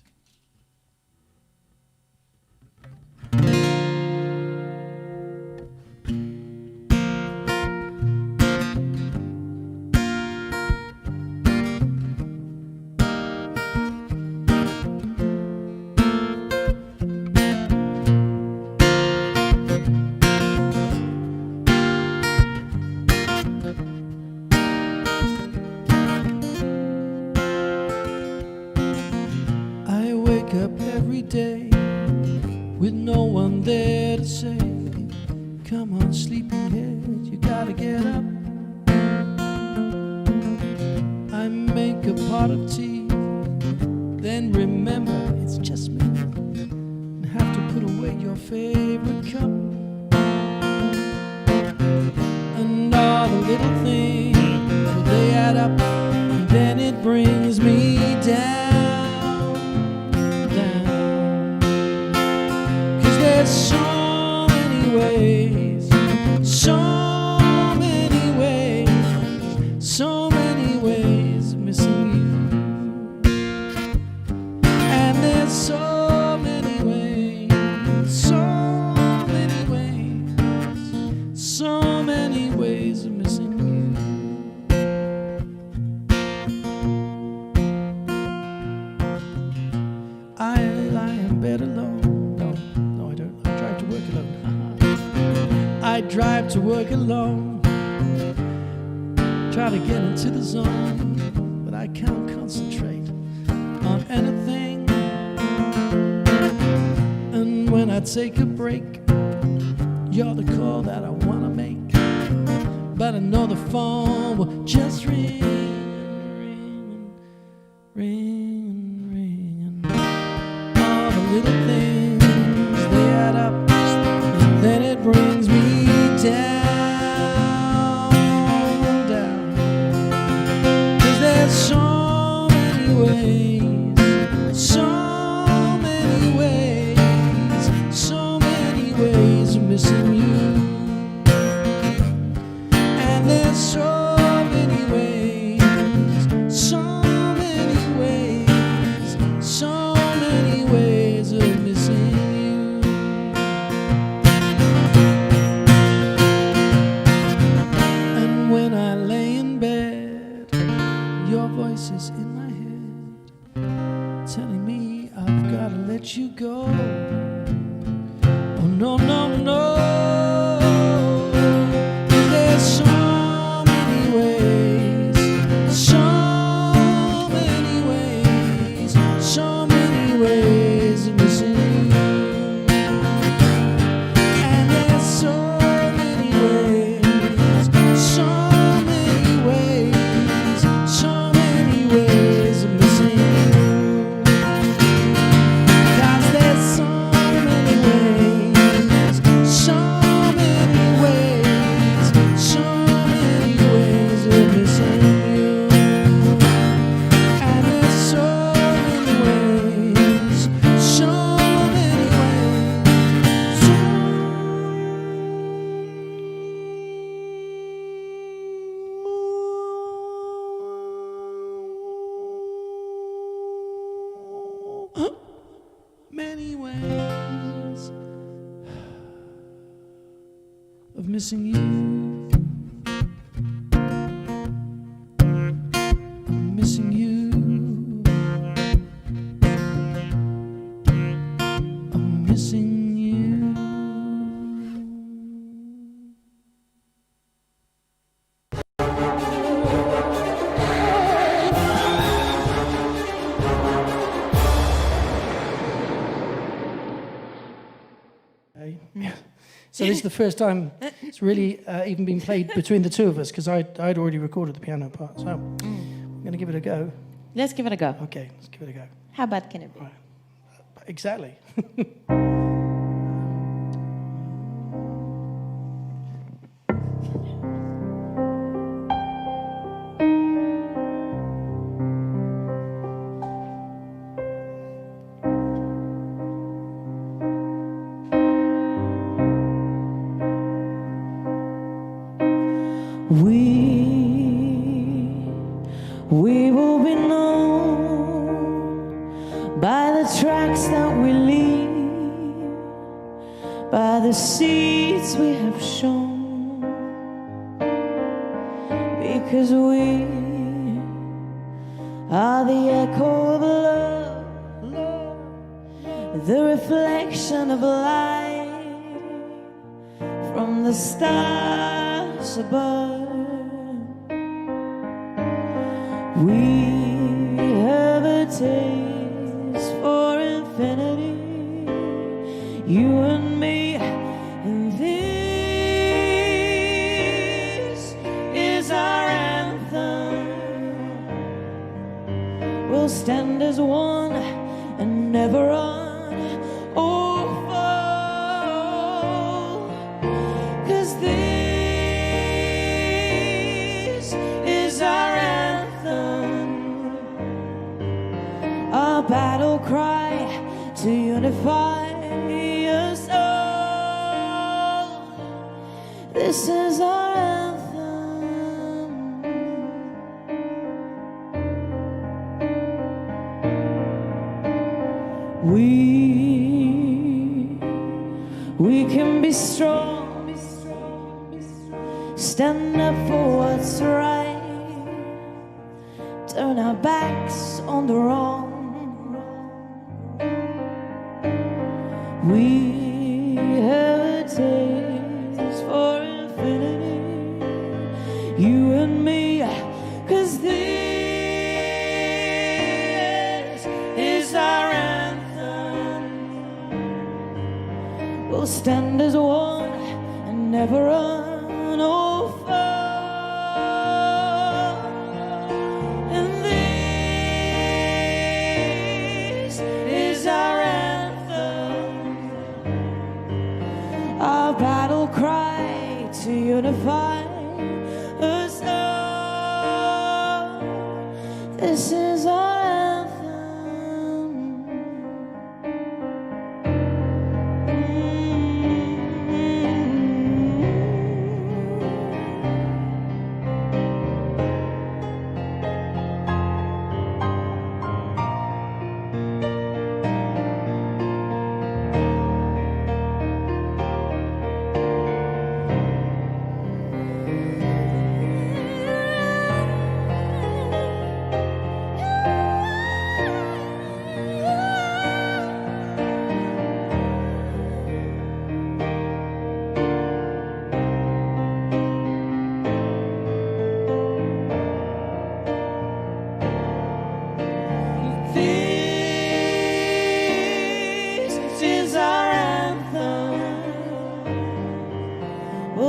Day with no one there to say, come on sleepyhead, you gotta get up. I make a pot of tea, then remember it's just me, and have to put away your favorite cup. And all the little things, well, they add up, and then it brings me down. There's so many ways, so many ways, so many ways of missing you. And there's so many ways, so many ways, so many ways of missing you. I lie in bed alone. I drive to work alone, try to get into the zone, but I can't concentrate on anything. And when I take a break, you're the call that I want to make, but I know the phone will just ring, ring, ring, ring. All the little things, they add up, and then it brings me down, down. 'Cause there's so many ways, so many ways, so many ways of missing you. And there's so many ways, so many ways, so many ways of missing you. Voices in my head telling me I've got to let you go. Oh no, no, no. There's so many ways, so many ways, so many ways of missing you. And there's so many ways, so many ways, so ways of missing you. 'Cause there's so many ways, so many ways, so many ways of missing you. And there's so many ways, so many ways, so many ways of missing you. I'm missing you. I'm missing you. So this is the first time it's really even been played between the two of us, because I'd already recorded the piano part. So I'm going to give it a go. Let's give it a go. Okay, let's give it a go. How bad can it be? Right. Exactly. We will be known by the tracks that we leave, by the seeds we have shown, because we are the echo of love, the reflection of light from the stars above. We have a taste for infinity, you and me, and this is our anthem. We'll stand as one and never run or fall, 'cause this is our our battle cry to unify us all. This is our anthem. We can be strong, stand up for what's right, turn our backs on the wrong. We have a taste for infinity, you and me, 'cause this is our anthem. We'll stand as one and never run or fall, and this is our our battle cry to unify us all. This is our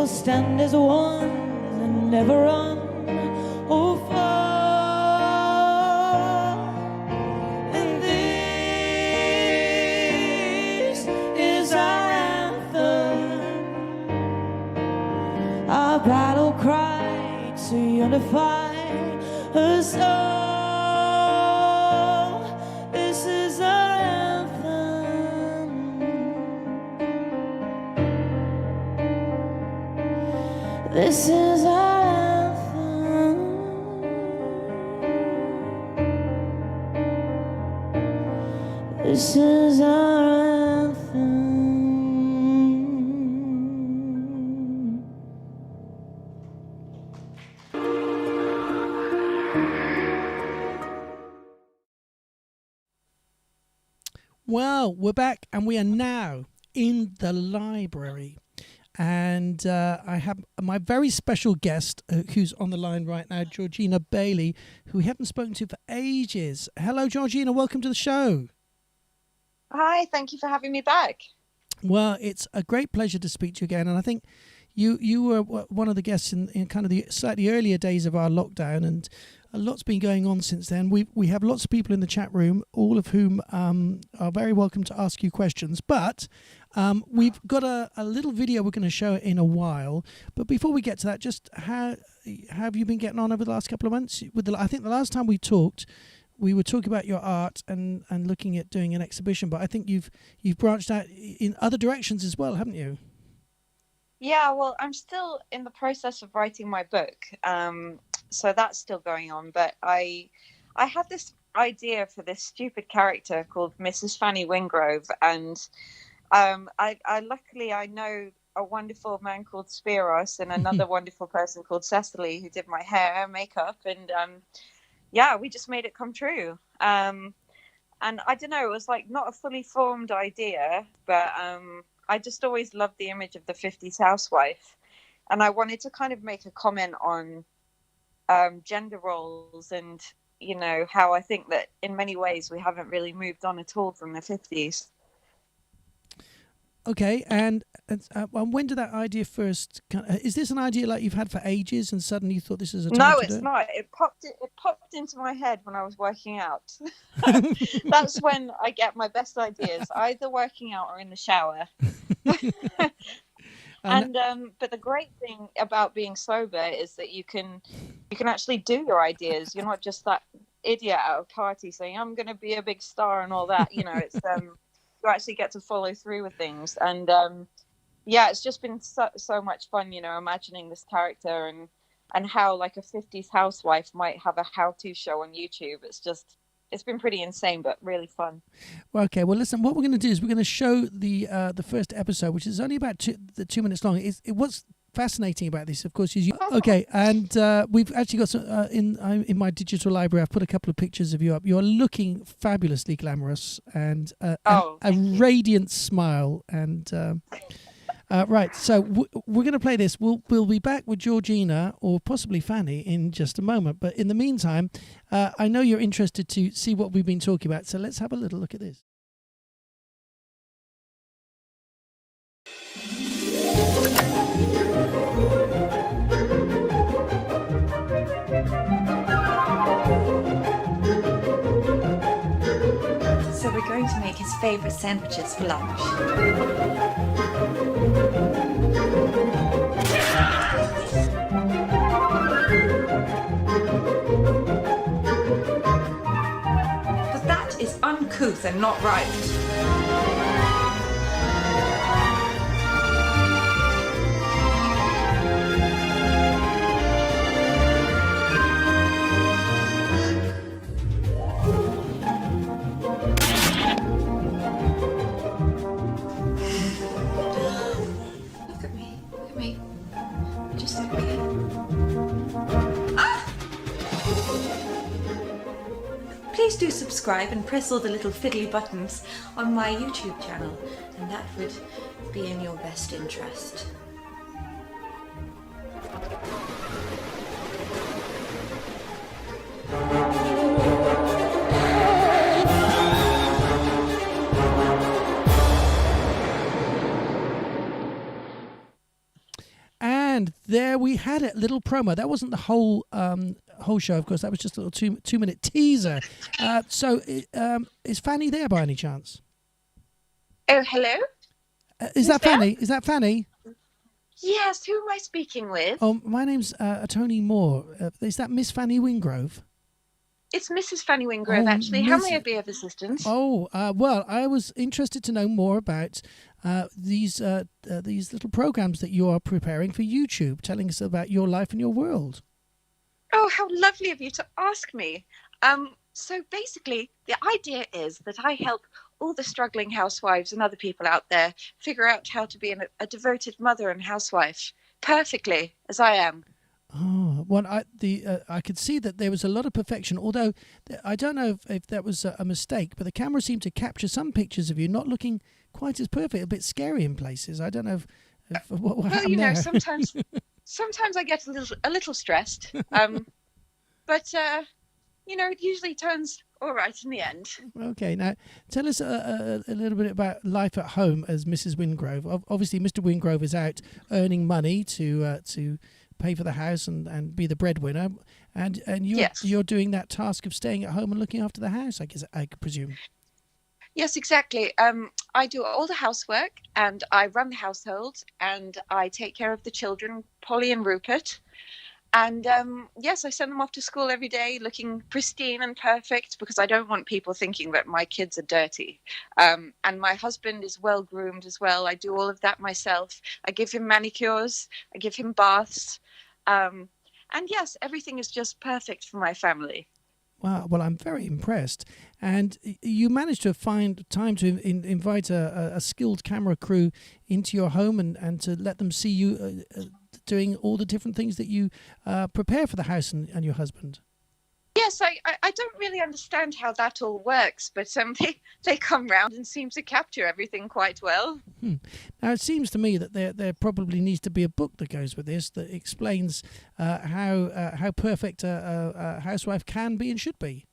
stand as one and never run or fall, and this is our anthem, our battle cry to unify us all. This is our anthem. This is our anthem. This is our anthem. Well, we're back and we are now in the library. And I have my very special guest who's on the line right now, Georgina Bailey, who we haven't spoken to for ages. Hello, Georgina. Welcome to the show. Hi, thank you for having me back. Well, it's a great pleasure to speak to you again, and I think you were one of the guests in kind of the slightly earlier days of our lockdown, and a lot's been going on since then. We have lots of people in the chat room, all of whom are very welcome to ask you questions. But we've got a little video we're going to show in a while. But before we get to that, just how have you been getting on over the last couple of months? I think the last time we talked, we were talking about your art and looking at doing an exhibition. But I think you've branched out in other directions as well, haven't you? Yeah, well, I'm still in the process of writing my book, so that's still going on. But I had this idea for this stupid character called Mrs. Fanny Wingrove, and I luckily I know a wonderful man called Spiros and another wonderful person called Cecily who did my hair and makeup, and yeah, we just made it come true. And I don't know, it was like not a fully formed idea, but I just always loved the image of the 50s housewife. And I wanted to kind of make a comment on gender roles and, you know, how I think that in many ways we haven't really moved on at all from the 50s. Okay, and when did that idea first? Is this an idea like you've had for ages, and suddenly you thought this is a time No, to it's do it? not. It popped into my head when I was working out. That's when I get my best ideas, either working out or in the shower. And but the great thing about being sober is that you can actually do your ideas. You're not just that idiot at a party saying I'm going to be a big star and all that. You know, it's you actually get to follow through with things. And yeah, it's just been so much fun, you know, imagining this character and how like a 50s housewife might have a how-to show on YouTube. It's been pretty insane, but really fun. Well, okay. Well, listen. What we're going to do is we're going to show the first episode, which is only about 2 minutes long. What's fascinating about this, of course, is you. Okay, and we've actually got some in my digital library. I've put a couple of pictures of you up. You're looking fabulously glamorous and a radiant smile. And right, so we're going to play this. We'll be back with Georgina or possibly Fanny in just a moment. But in the meantime, I know you're interested to see what we've been talking about. So let's have a little look at this. So we're going to make his favourite sandwiches for lunch. But that is uncouth and not right. Look at me. Just okay. Please do subscribe and press all the little fiddly buttons on my YouTube channel, and that would be in your best interest. And there we had it, little promo. That wasn't the whole show, of course. That was just a little 2 minute teaser. So is Fanny there by any chance? Oh, hello? Is that Fanny? Is that Fanny? Yes, who am I speaking with? Oh, my name's Tony Moore. Is that Miss Fanny Wingrove? It's Mrs. Fanny Wingrove, Oh, actually. How Miss- may I be of assistance? Oh, well, I was interested to know more about these little programs that you are preparing for YouTube, telling us about your life and your world. Oh, how lovely of you to ask me. So basically, the idea is that I help all the struggling housewives and other people out there figure out how to be a devoted mother and housewife perfectly, as I am. Oh, well, I could see that there was a lot of perfection, although I don't know if that was a mistake, but the camera seemed to capture some pictures of you not looking quite as perfect, a bit scary in places. I don't know if what Well, happened you know, there. sometimes I get a little stressed, but you know, it usually turns all right in the end. Okay, now tell us a little bit about life at home as Mrs. Wingrove. Obviously, Mr. Wingrove is out earning money to pay for the house and be the breadwinner, and Yes. you're doing that task of staying at home and looking after the house. I guess I presume. Yes, exactly. I do all the housework and I run the household and I take care of the children, Polly and Rupert. And yes, I send them off to school every day looking pristine and perfect because I don't want people thinking that my kids are dirty. And my husband is well groomed as well. I do all of that myself. I give him manicures, I give him baths. And yes, everything is just perfect for my family. Wow. Well, I'm very impressed. And you managed to find time to invite a skilled camera crew into your home and to let them see you doing all the different things that you prepare for the house and your husband. Yes, I don't really understand how that all works, but they come round and seem to capture everything quite well. Now, it seems to me that there probably needs to be a book that goes with this that explains how perfect a housewife can be and should be.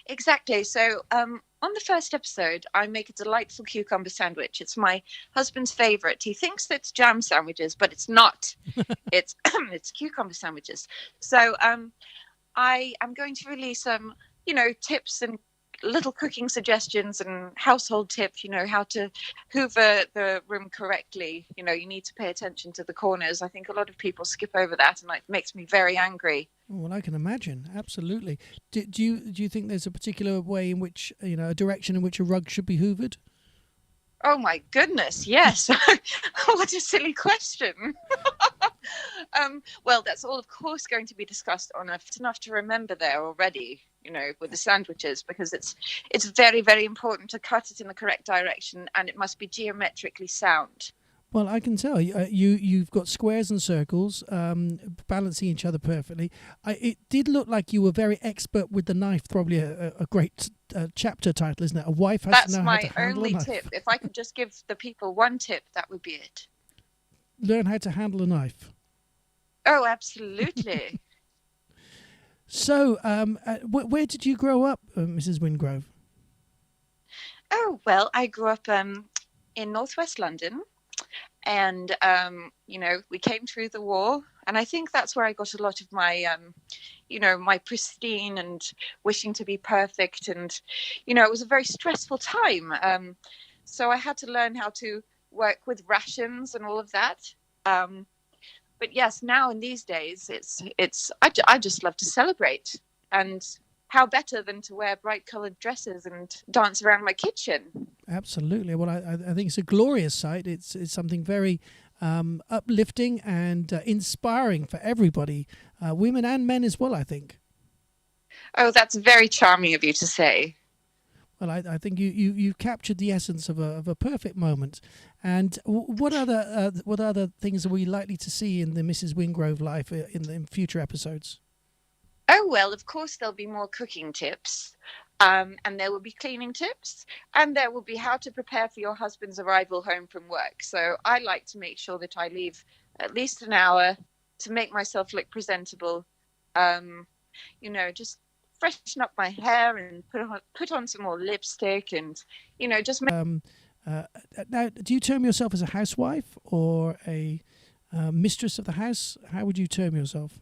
Exactly. So on the first episode, I make a delightful cucumber sandwich. It's my husband's favorite. He thinks it's jam sandwiches, but it's not. It's it's cucumber sandwiches. So I am going to release tips and little cooking suggestions and household tips, how to hoover the room correctly. You need to pay attention to the corners. I think a lot of people skip over that and it makes me very angry. Well, I can imagine. Absolutely. Do you think there's a particular way in which, a direction in which a rug should be hoovered? Oh my goodness, yes. What a silly question. Well, that's all, of course, going to be discussed on enough to remember there already, with the sandwiches, because it's very, very important to cut it in the correct direction and it must be geometrically sound. Well, I can tell you've got squares and circles balancing each other perfectly. It did look like you were very expert with the knife. Probably a great chapter title, isn't it? A wife has That's to know how to my handle only a knife. tip. If I could just give the people one tip, that would be it. Learn how to handle a knife. Oh, absolutely. So, where did you grow up, Mrs. Wingrove? Oh, well, I grew up in northwest London. And, we came through the war. And I think that's where I got a lot of my, my pristine and wishing to be perfect. And, it was a very stressful time. So I had to learn how to work with rations and all of that. But yes, now in these days, I just love to celebrate. And how better than to wear bright coloured dresses and dance around my kitchen? Absolutely. Well, I think it's a glorious sight. It's something very uplifting and inspiring for everybody, women and men as well, I think. Oh, that's very charming of you to say. Well, I think you've captured the essence of a perfect moment. And what other things are we likely to see in the Mrs. Wingrove life in future episodes? Oh, well, of course, there'll be more cooking tips. And there will be cleaning tips. And there will be how to prepare for your husband's arrival home from work. So I like to make sure that I leave at least an hour to make myself look presentable. Just freshen up my hair and put on some more lipstick and, just make... Now, do you term yourself as a housewife or a mistress of the house? How would you term yourself?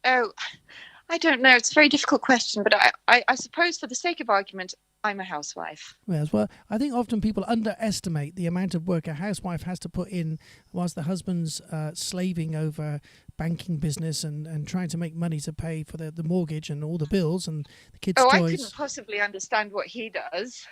Oh, I don't know. It's a very difficult question, but I suppose for the sake of argument, I'm a housewife. Yes, well, I think often people underestimate the amount of work a housewife has to put in whilst the husband's slaving over banking business and trying to make money to pay for the mortgage and all the bills and the kids' toys. I couldn't possibly understand what he does.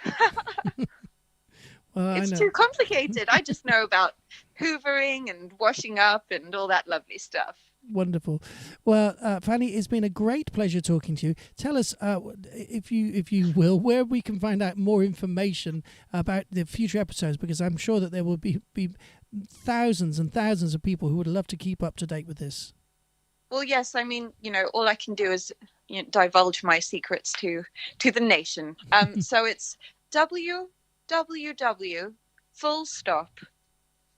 Well, it's too complicated. I just know about hoovering and washing up and all that lovely stuff. Wonderful. Well, Fanny, it's been a great pleasure talking to you. Tell us, if you will, where we can find out more information about the future episodes, because I'm sure that there will be thousands and thousands of people who would love to keep up to date with this. Well, yes, I mean, all I can do is divulge my secrets to the nation. So it's www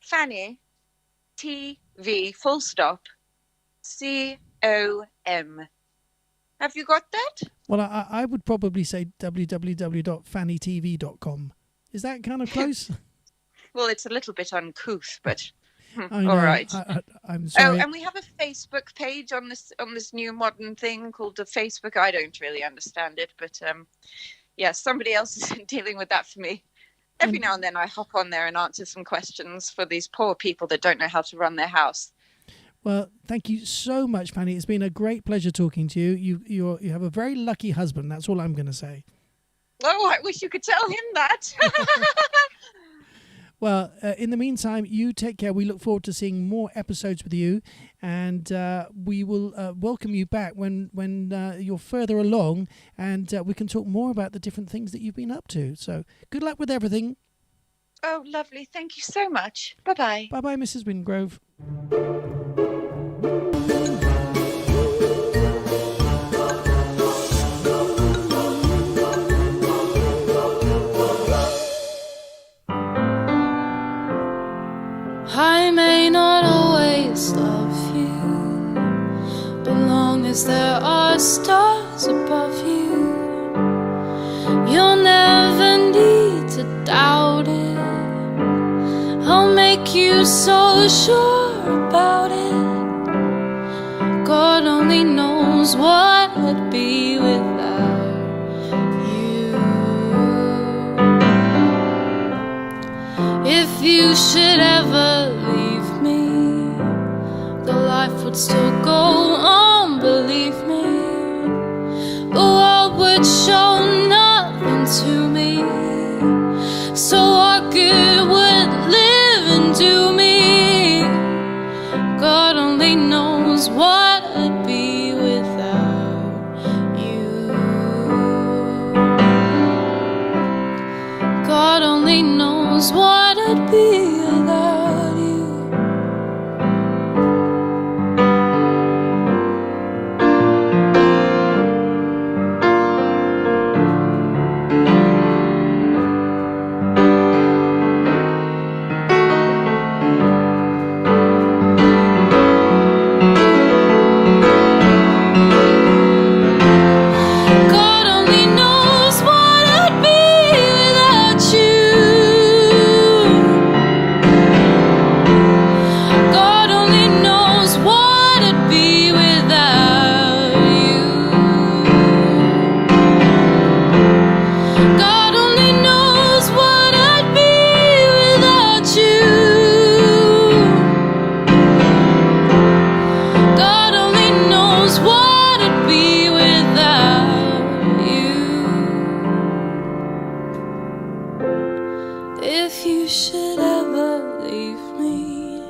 Fanny TV .com. Have you got that? Well, I would probably say www.fannytv.com. Is that kind of close? Well, it's a little bit uncouth, but I know. all right. I'm Oh, sorry. and we have a Facebook page on this new modern thing called the Facebook. I don't really understand it, but yeah, somebody else is dealing with that for me. Every now and then I hop on there and answer some questions for these poor people that don't know how to run their house. Well, thank you so much, Fanny. It's been a great pleasure talking to you. You have a very lucky husband. That's all I'm going to say. Oh, I wish you could tell him that. Well, in the meantime, you take care. We look forward to seeing more episodes with you, and we will welcome you back when you're further along, and we can talk more about the different things that you've been up to. So good luck with everything. Oh, lovely. Thank you so much. Bye-bye. Bye-bye, Mrs. Wingrove. I may not always love you, but long as there are stars above you, you'll never need to doubt it. I'll make you so sure about it. God only knows what I'd be without you. If you should ever leave me, the life would still go on, believe me. The world would show nothing to me, so what good would living do me? God only knows what I'd be without you. God only knows what I'd be without you. God only knows what I'd be without you. God only knows what I'd be without you. God only knows what I'd be without you. God only knows what I'd be without you. If you should ever leave me,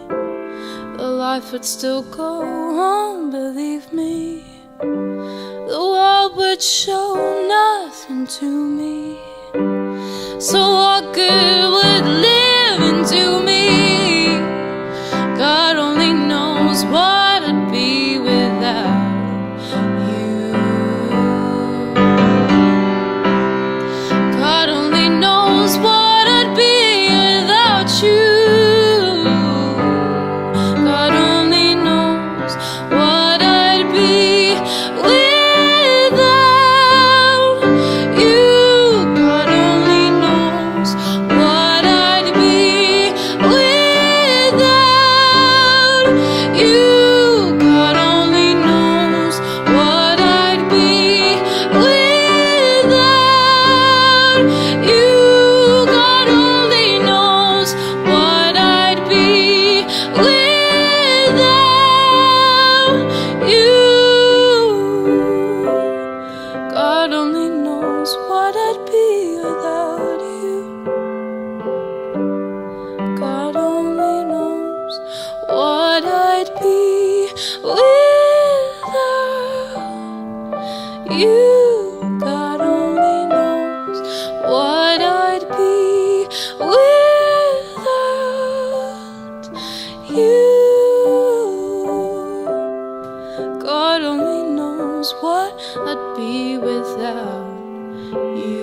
the life would still go on, believe me. The world would show nothing to me, so what good would living do me? God only knows what I'd be without you. God only knows what I'd be without you. God only knows what I'd be without you. God only knows what I'd be without you. God only knows what I'd be without you. God only knows what I'd be without you. God only knows what I'd be without you. God only knows what I'd be without you. God only knows what I'd be without you. God only knows what I'd be without you.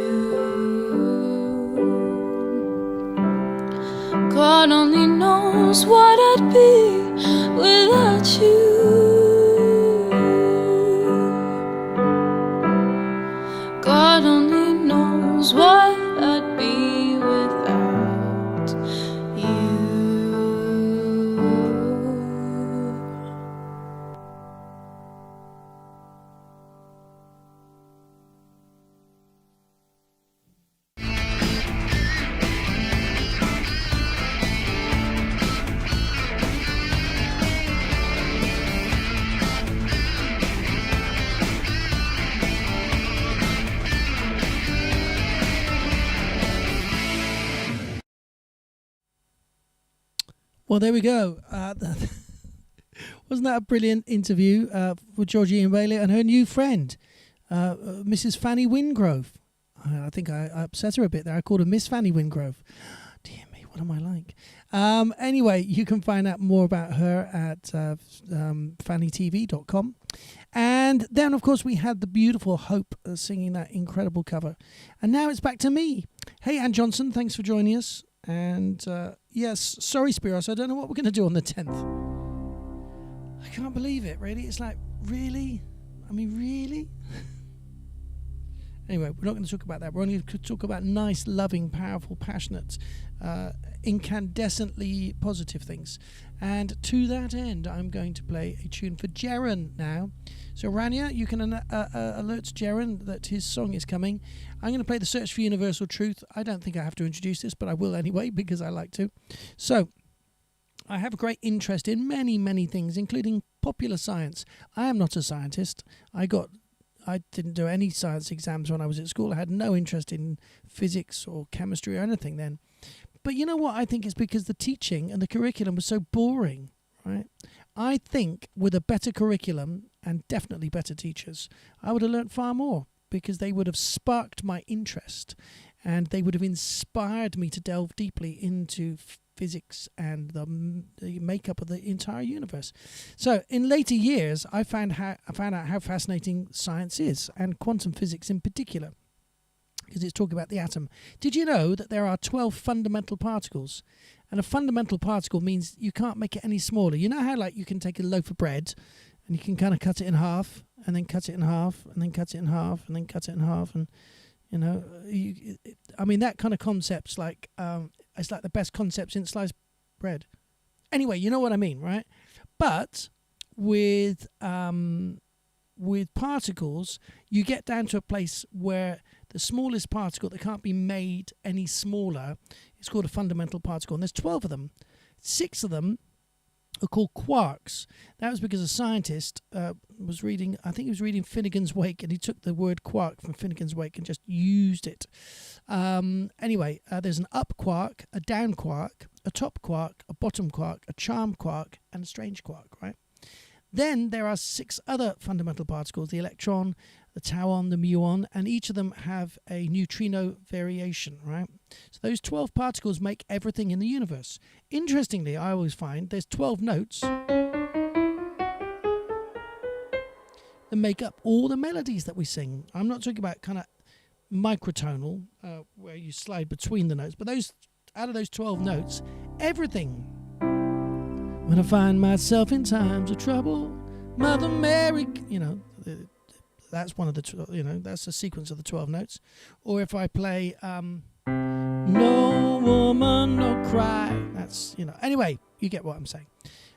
God only knows what I'd be without you. Well, there we go. Wasn't that a brilliant interview with Georgina Bailey and her new friend, Mrs. Fanny Wingrove? I think I upset her a bit there. I called her Miss Fanny Wingrove. Dear me, what am I like? Anyway, you can find out more about her at fannytv.com. And then, of course, we had the beautiful Hope singing that incredible cover. And now it's back to me. Hey, Ann Johnson, thanks for joining us. And yes, sorry, Spiros, I don't know what we're going to do on the 10th. I can't believe it, really. It's like, really? I mean, really? Anyway, we're not going to talk about that. We're only going to talk about nice, loving, powerful, passionate, incandescently positive things. And to that end, I'm going to play a tune for Jeren now. So, Rania, you can alert Jeren that his song is coming. I'm going to play The Search for Universal Truth. I don't think I have to introduce this, but I will anyway because I like to. So, I have a great interest in many, many things, including popular science. I am not a scientist. I didn't do any science exams when I was at school. I had no interest in physics or chemistry or anything then. But you know what? I think it's because the teaching and the curriculum was so boring, right? I think with a better curriculum and definitely better teachers, I would have learnt far more because they would have sparked my interest and they would have inspired me to delve deeply into physics and the makeup of the entire universe. So in later years, I found out how fascinating science is, and quantum physics in particular, because it's talking about the atom. Did you know that there are 12 fundamental particles? And a fundamental particle means you can't make it any smaller. You know how like you can take a loaf of bread and you can kind of cut it in half and then cut it in half and then cut it in half and then cut it in half, and you know, I mean that kind of concept's like it's like the best concept since sliced bread. Anyway, you know what I mean, right? But with particles, you get down to a place where the smallest particle that can't be made any smaller is called a fundamental particle, and there's 12 of them. 6 of them are called quarks. That was because a scientist was reading, I think he was reading Finnegan's Wake, and he took the word quark from Finnegan's Wake and just used it. Anyway, there's an up quark, a down quark, a top quark, a bottom quark, a charm quark, and a strange quark, right? Then there are 6 other fundamental particles, the electron, the tauon, the muon, and each of them have a neutrino variation, right? So those 12 particles make everything in the universe. Interestingly, I always find there's 12 notes that make up all the melodies that we sing. I'm not talking about kind of microtonal, where you slide between the notes, but those out of those 12 notes, everything. When I find myself in times of trouble, Mother Mary, you know, that's one of the, you know, that's a sequence of the 12 notes. Or if I play No Woman, No Cry, that's, you know, anyway, you get what I'm saying.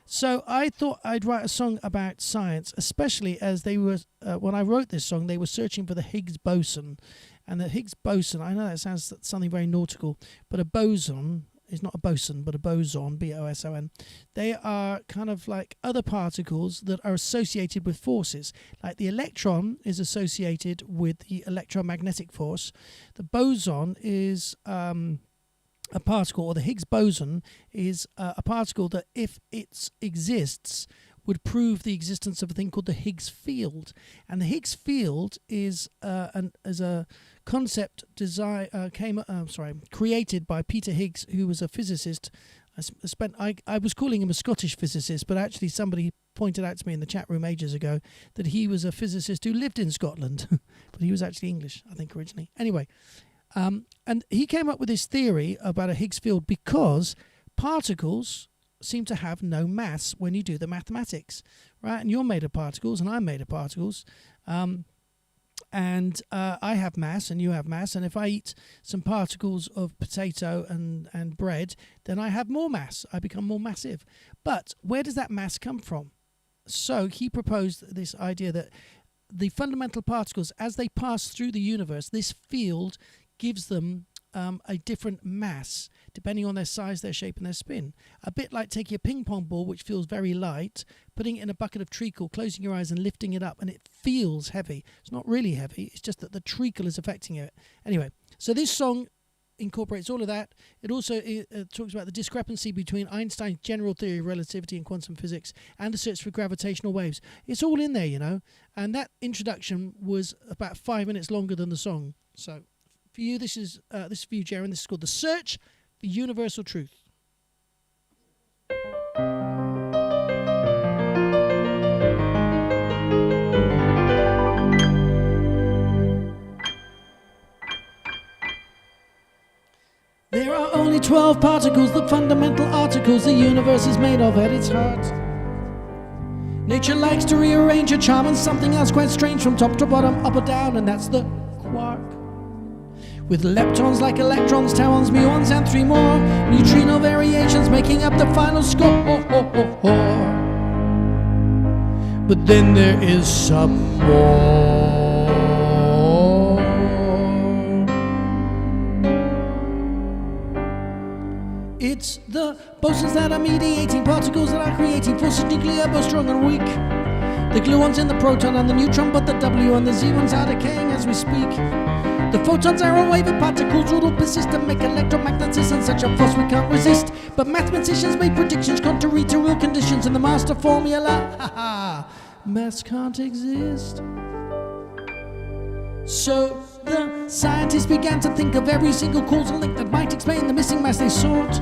So I thought I'd write a song about science, especially as they were, when I wrote this song, they were searching for the Higgs boson. And the Higgs boson, I know that sounds something very nautical, but a boson is not a boson, but a boson, B-O-S-O-N. They are kind of like other particles that are associated with forces. Like the electron is associated with the electromagnetic force. The boson is a particle, or the Higgs boson is a particle that, if it exists, would prove the existence of a thing called the Higgs field. And the Higgs field is a concept created by Peter Higgs, who was a physicist. I was calling him a Scottish physicist, but actually somebody pointed out to me in the chat room ages ago that he was a physicist who lived in Scotland, but he was actually English, I think, originally. Anyway, and he came up with this theory about a Higgs field because particles seem to have no mass when you do the mathematics, right? And you're made of particles and I'm made of particles, and I have mass and you have mass, and if I eat some particles of potato and bread, then I have more mass. I become more massive. But where does that mass come from? So he proposed this idea that the fundamental particles, as they pass through the universe, this field gives them a different mass depending on their size, their shape and their spin. A bit like taking a ping pong ball, which feels very light, putting it in a bucket of treacle, closing your eyes and lifting it up, and it feels heavy. It's not really heavy, it's just that the treacle is affecting it. Anyway, so this song incorporates all of that. It also talks about the discrepancy between Einstein's general theory of relativity and quantum physics and the search for gravitational waves. It's all in there, you know. And that introduction was about 5 minutes longer than the song. So for you, this is for you, Jaren. This is called The Search for Universal Truth. There are only 12 particles, the fundamental articles the universe is made of at its heart. Nature likes to rearrange a charm and something else quite strange from top to bottom, up or down, and that's the quark. With leptons like electrons, tauons, muons, and 3 more neutrino variations making up the final score. But then there is some more. It's the bosons that are mediating, particles that are creating forces nuclear, both strong and weak. The gluons in the proton and the neutron, but the W and the Z ones are decaying as we speak. The photons are a wave of particles that all persist and make electromagnetism such a force we can't resist. But mathematicians made predictions contrary to real conditions, and the master formula, maths can't exist. So the scientists began to think of every single causal link that might explain the missing mass they sought.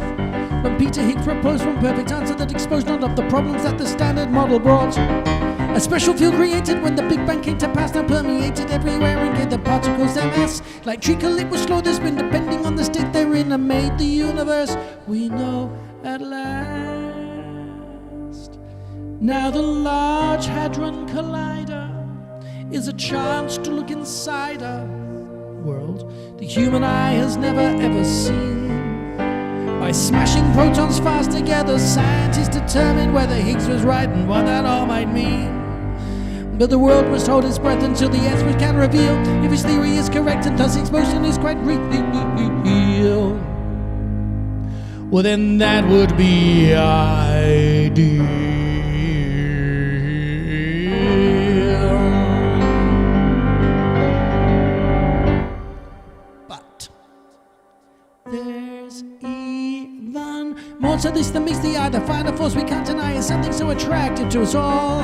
When Peter Higgs proposed one perfect answer that exposed none of the problems that the standard model brought. A special field created when the Big Bang came to pass, now permeated everywhere and gave the particles their mass. Like treacle, it was slow, there's been depending on the state they're in, and made the universe we know at last. Now the Large Hadron Collider is a chance to look inside a world the human eye has never ever seen. By smashing protons fast together, scientists determined whether Higgs was right and what that all might mean. But the world must hold its breath until the experts can reveal if his theory is correct and thus Higgs boson is quite real. Well, then that would be ideal. There's even more to this than meets the eye. The final force we can't deny is something so attractive to us all.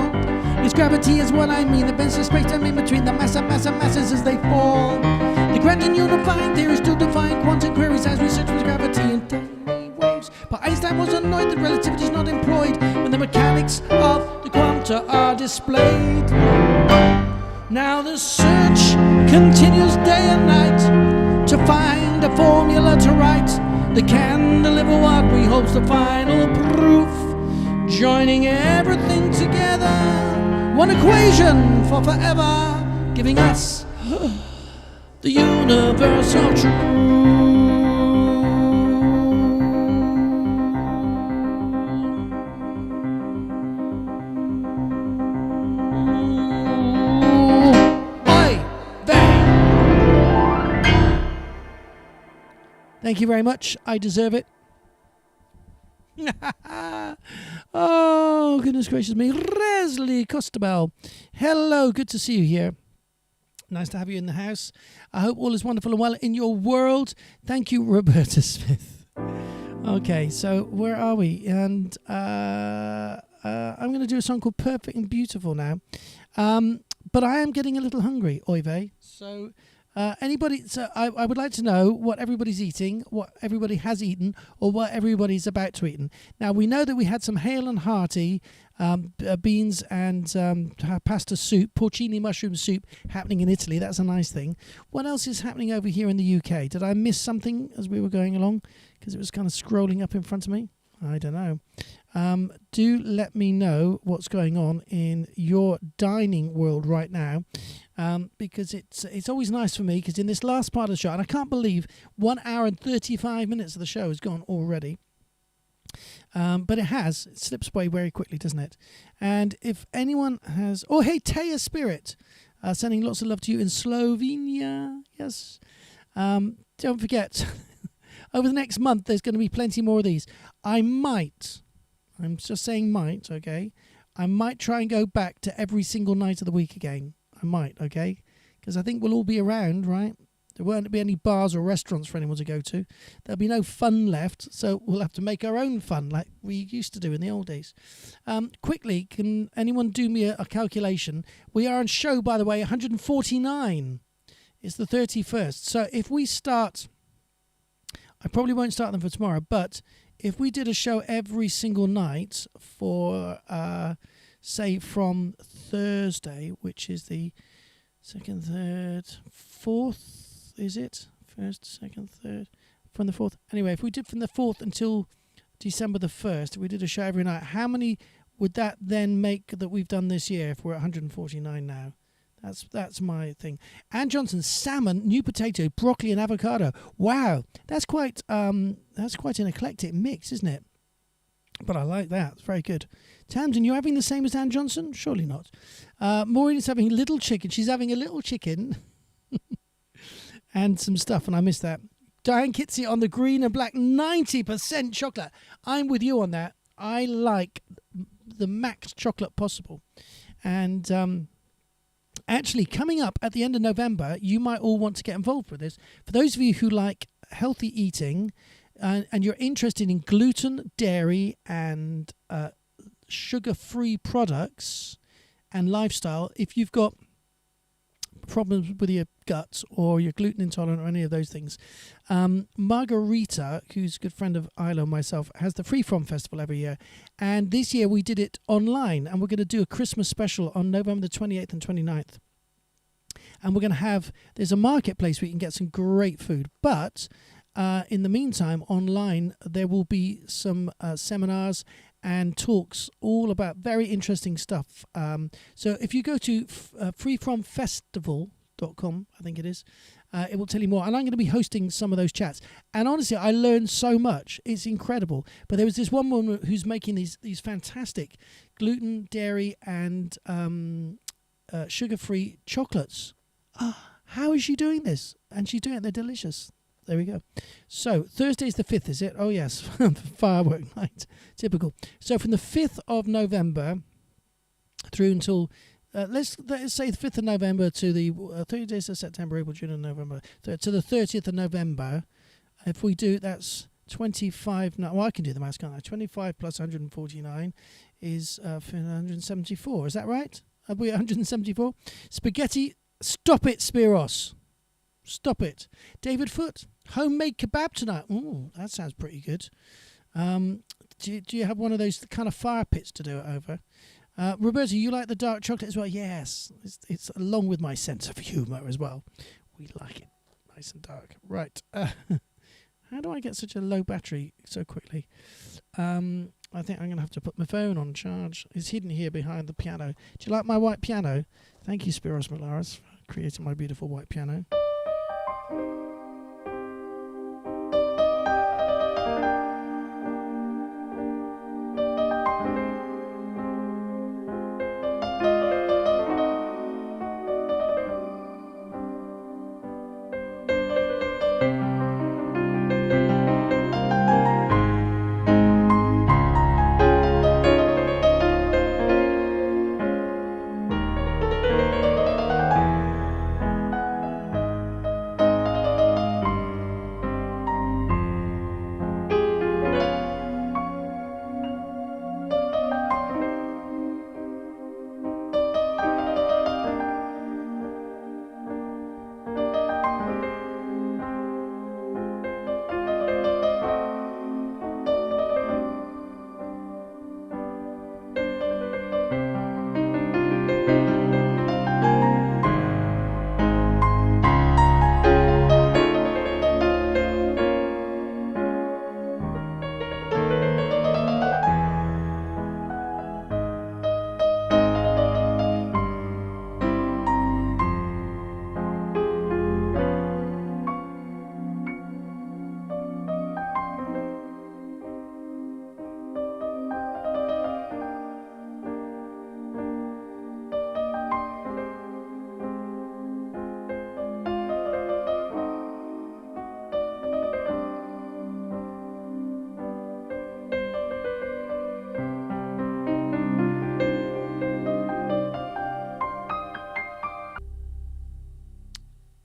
Its gravity is what I mean, that bends the space-time in between the mass of masses as they fall. The grand and unifying theories to define quantum queries as we search for gravity in tiny waves. But Einstein was annoyed that relativity is not employed when the mechanics of the quanta are displayed. Now the search continues day and night to find a formula to write that can deliver what we hope's the final proof, joining everything together, one equation for forever, giving us the universal truth. Thank you very much. I deserve it. Oh, goodness gracious me. Resley Costabel. Hello, good to see you here. Nice to have you in the house. I hope all is wonderful and well in your world. Thank you, Roberta Smith. Okay, so where are we? And I'm going to do a song called Perfect and Beautiful now. But I am getting a little hungry, Oive. So... I would like to know what everybody's eating, what everybody has eaten, or what everybody's about to eat. Now, we know that we had some hale and hearty beans and pasta soup, porcini mushroom soup happening in Italy. That's a nice thing. What else is happening over here in the UK? Did I miss something as we were going along? Because it was kind of scrolling up in front of me. I don't know. Do let me know what's going on in your dining world right now. Because it's always nice for me, because in this last part of the show, and I can't believe 1 hour and 35 minutes of the show has gone already. But it slips away very quickly, doesn't it? And if anyone has... Oh, hey, Taya Spirit, sending lots of love to you in Slovenia. Yes. Don't forget, over the next month, there's going to be plenty more of these. I'm just saying might, okay? I might try and go back to every single night of the week again. I might, okay? Because I think we'll all be around, right? There won't be any bars or restaurants for anyone to go to. There'll be no fun left, so we'll have to make our own fun like we used to do in the old days. Quickly, can anyone do me a calculation? We are on show, by the way, 149. It's the 31st. So if we start, I probably won't start them for tomorrow, but if we did a show every single night for, say, from Thursday, which is the second, third, fourth, is it? First, second, third, from the 4th. Anyway, if we did from the 4th until December the 1st, we did a show every night, how many would that then make that we've done this year if we're at 149 now? That's my thing. Ann Johnson, salmon, new potato, broccoli and avocado. Wow, that's quite an eclectic mix, isn't it? But I like that. It's very good. Tamsin, you having the same as Ann Johnson? Surely not. Maureen is having little chicken. She's having a little chicken and some stuff, and I missed that. Diane Kitsey on the green and black, 90% chocolate. I'm with you on that. I like the max chocolate possible. And actually, coming up at the end of November, you might all want to get involved with this. For those of you who like healthy eating and you're interested in gluten, dairy, and sugar-free products and lifestyle, if you've got problems with your gut or you're gluten intolerant or any of those things, Margarita, who's a good friend of Isla and myself, has the Free From Festival every year, and this year we did it online, and we're going to do a Christmas special on November the 28th and 29th, and we're going to have, there's a marketplace where you can get some great food, but in the meantime, online there will be some seminars and talks all about very interesting stuff. So if you go to freefromfestival.com, I think it is, it will tell you more. And I'm going to be hosting some of those chats. And honestly, I learned so much. It's incredible. But there was this one woman who's making these fantastic gluten, dairy, and sugar-free chocolates. How is she doing this? And she's doing it. They're delicious. There we go. So Thursday's the 5th, is it? Oh, yes. Firework night. Typical. So from the 5th of November through until, let's say the 5th of November to the 30 days of September, April, June and November, to the 30th of November, if we do, that's 25, no, well, I can do the maths, can't I? 25 plus 149 is 174. Is that right? Are we at 174? Spaghetti, stop it, Spiros. Stop it. David Foot, homemade kebab tonight. Ooh, that sounds pretty good. Do you have one of those kind of fire pits to do it over? Roberta, you like the dark chocolate as well? Yes. It's along with my sense of humour as well. We like it nice and dark. Right. How do I get such a low battery so quickly? I think I'm going to have to put my phone on charge. It's hidden here behind the piano. Do you like my white piano? Thank you, Spiros Malaris, for creating my beautiful white piano.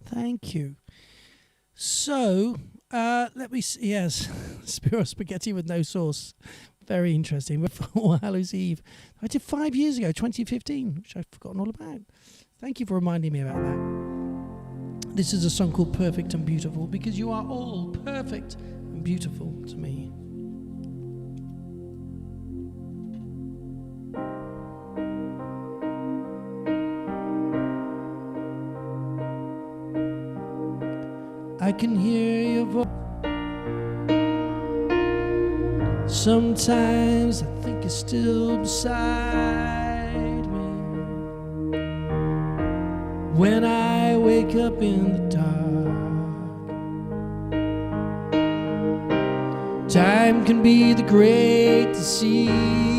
Thank you. So, let me see. Yes, Spiro Spaghetti with no sauce. Very interesting. Before Hallows Eve, I did 5 years ago, 2015, which I've forgotten all about. Thank you for reminding me about that. This is a song called Perfect and Beautiful, because you are all perfect and beautiful to me. I can hear your voice. Sometimes I think you're still beside me. When I wake up in the dark, time can be the great deceiver.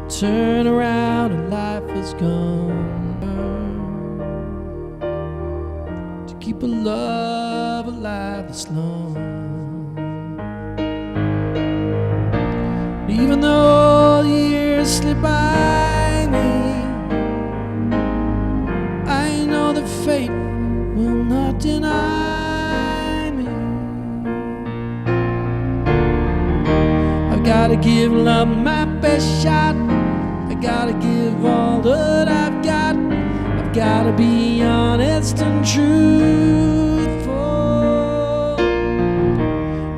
Turn around and life is gone. To keep a love alive this long. Even though the years slip by me, I know that fate will not deny me. I've gotta give love my best shot. I gotta give all that I've got. I've gotta be honest and truthful.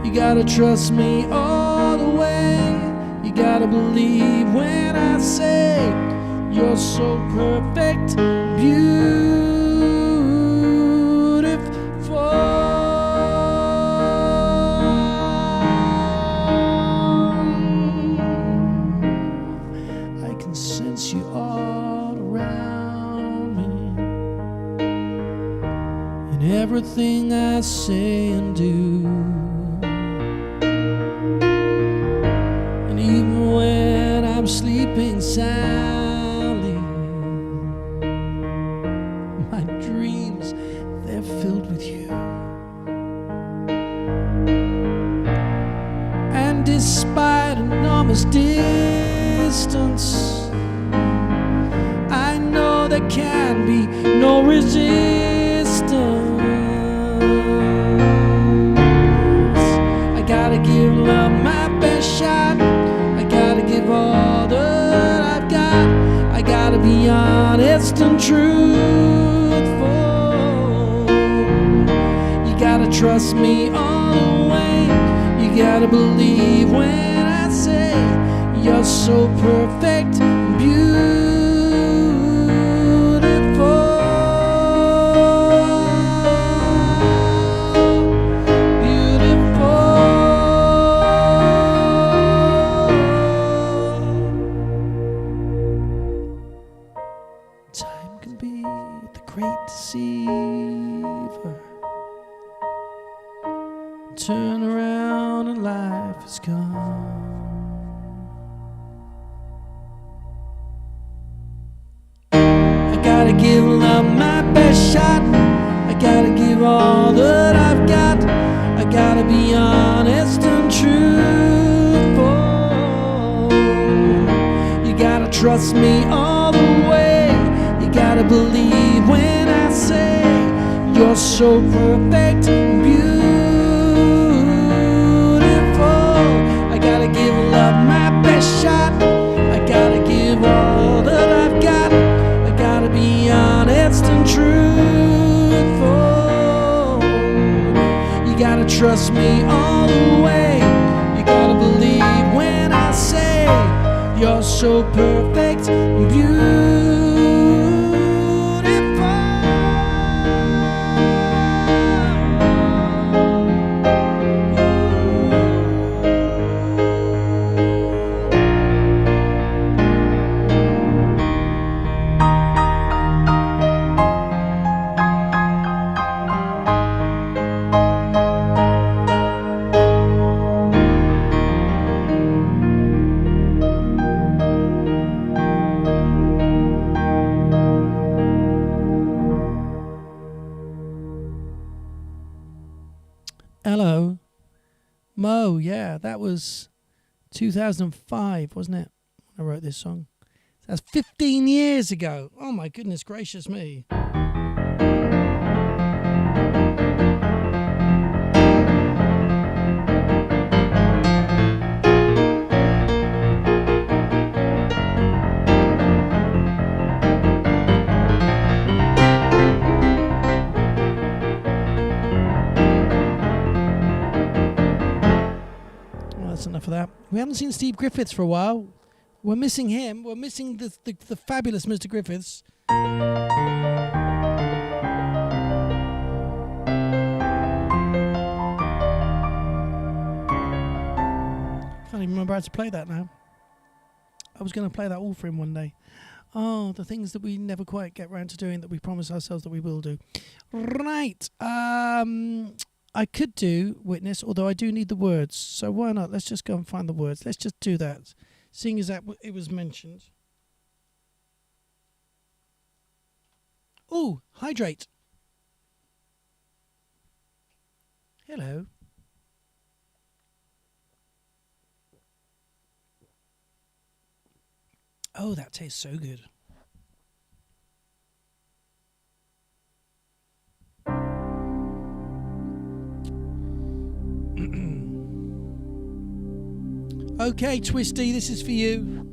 You gotta trust me all the way. You gotta believe when I say you're so perfect, beautiful. I can sense you all around me in everything I say and do. Even when I'm sleeping soundly, my dreams, they're filled with you. And despite enormous distance, I know there can be no resistance. I gotta give love my best shot. Give all that I've got. I gotta be honest and truthful. You gotta trust me all the way. You gotta believe when I say you're so perfect and beautiful. Turn around and life is gone. I gotta give love my best shot. I gotta give all that I've got. I gotta be honest and truthful. You gotta trust me all the way. You gotta believe when I say you're so perfect and beautiful. I gotta give love my best shot. I gotta give all that I've got. I gotta be honest and truthful. You gotta trust me all the way. You gotta believe when I say you're so perfect and beautiful. Hello. Mo, yeah, that was 2005, wasn't it? I wrote this song. That's 15 years ago. Oh my goodness gracious me. Well, that's enough of that. We haven't seen Steve Griffiths for a while. We're missing him. We're missing the fabulous Mr. Griffiths. Can't even remember how to play that now. I was going to play that all for him one day. Oh, the things that we never quite get round to doing that we promise ourselves that we will do. Right. I could do Witness, although I do need the words. So why not? Let's just go and find the words. Let's just do that. Seeing as that it was mentioned. Oh, Hydrate. Hello. Oh, that tastes so good. Okay, Twisty, this is for you.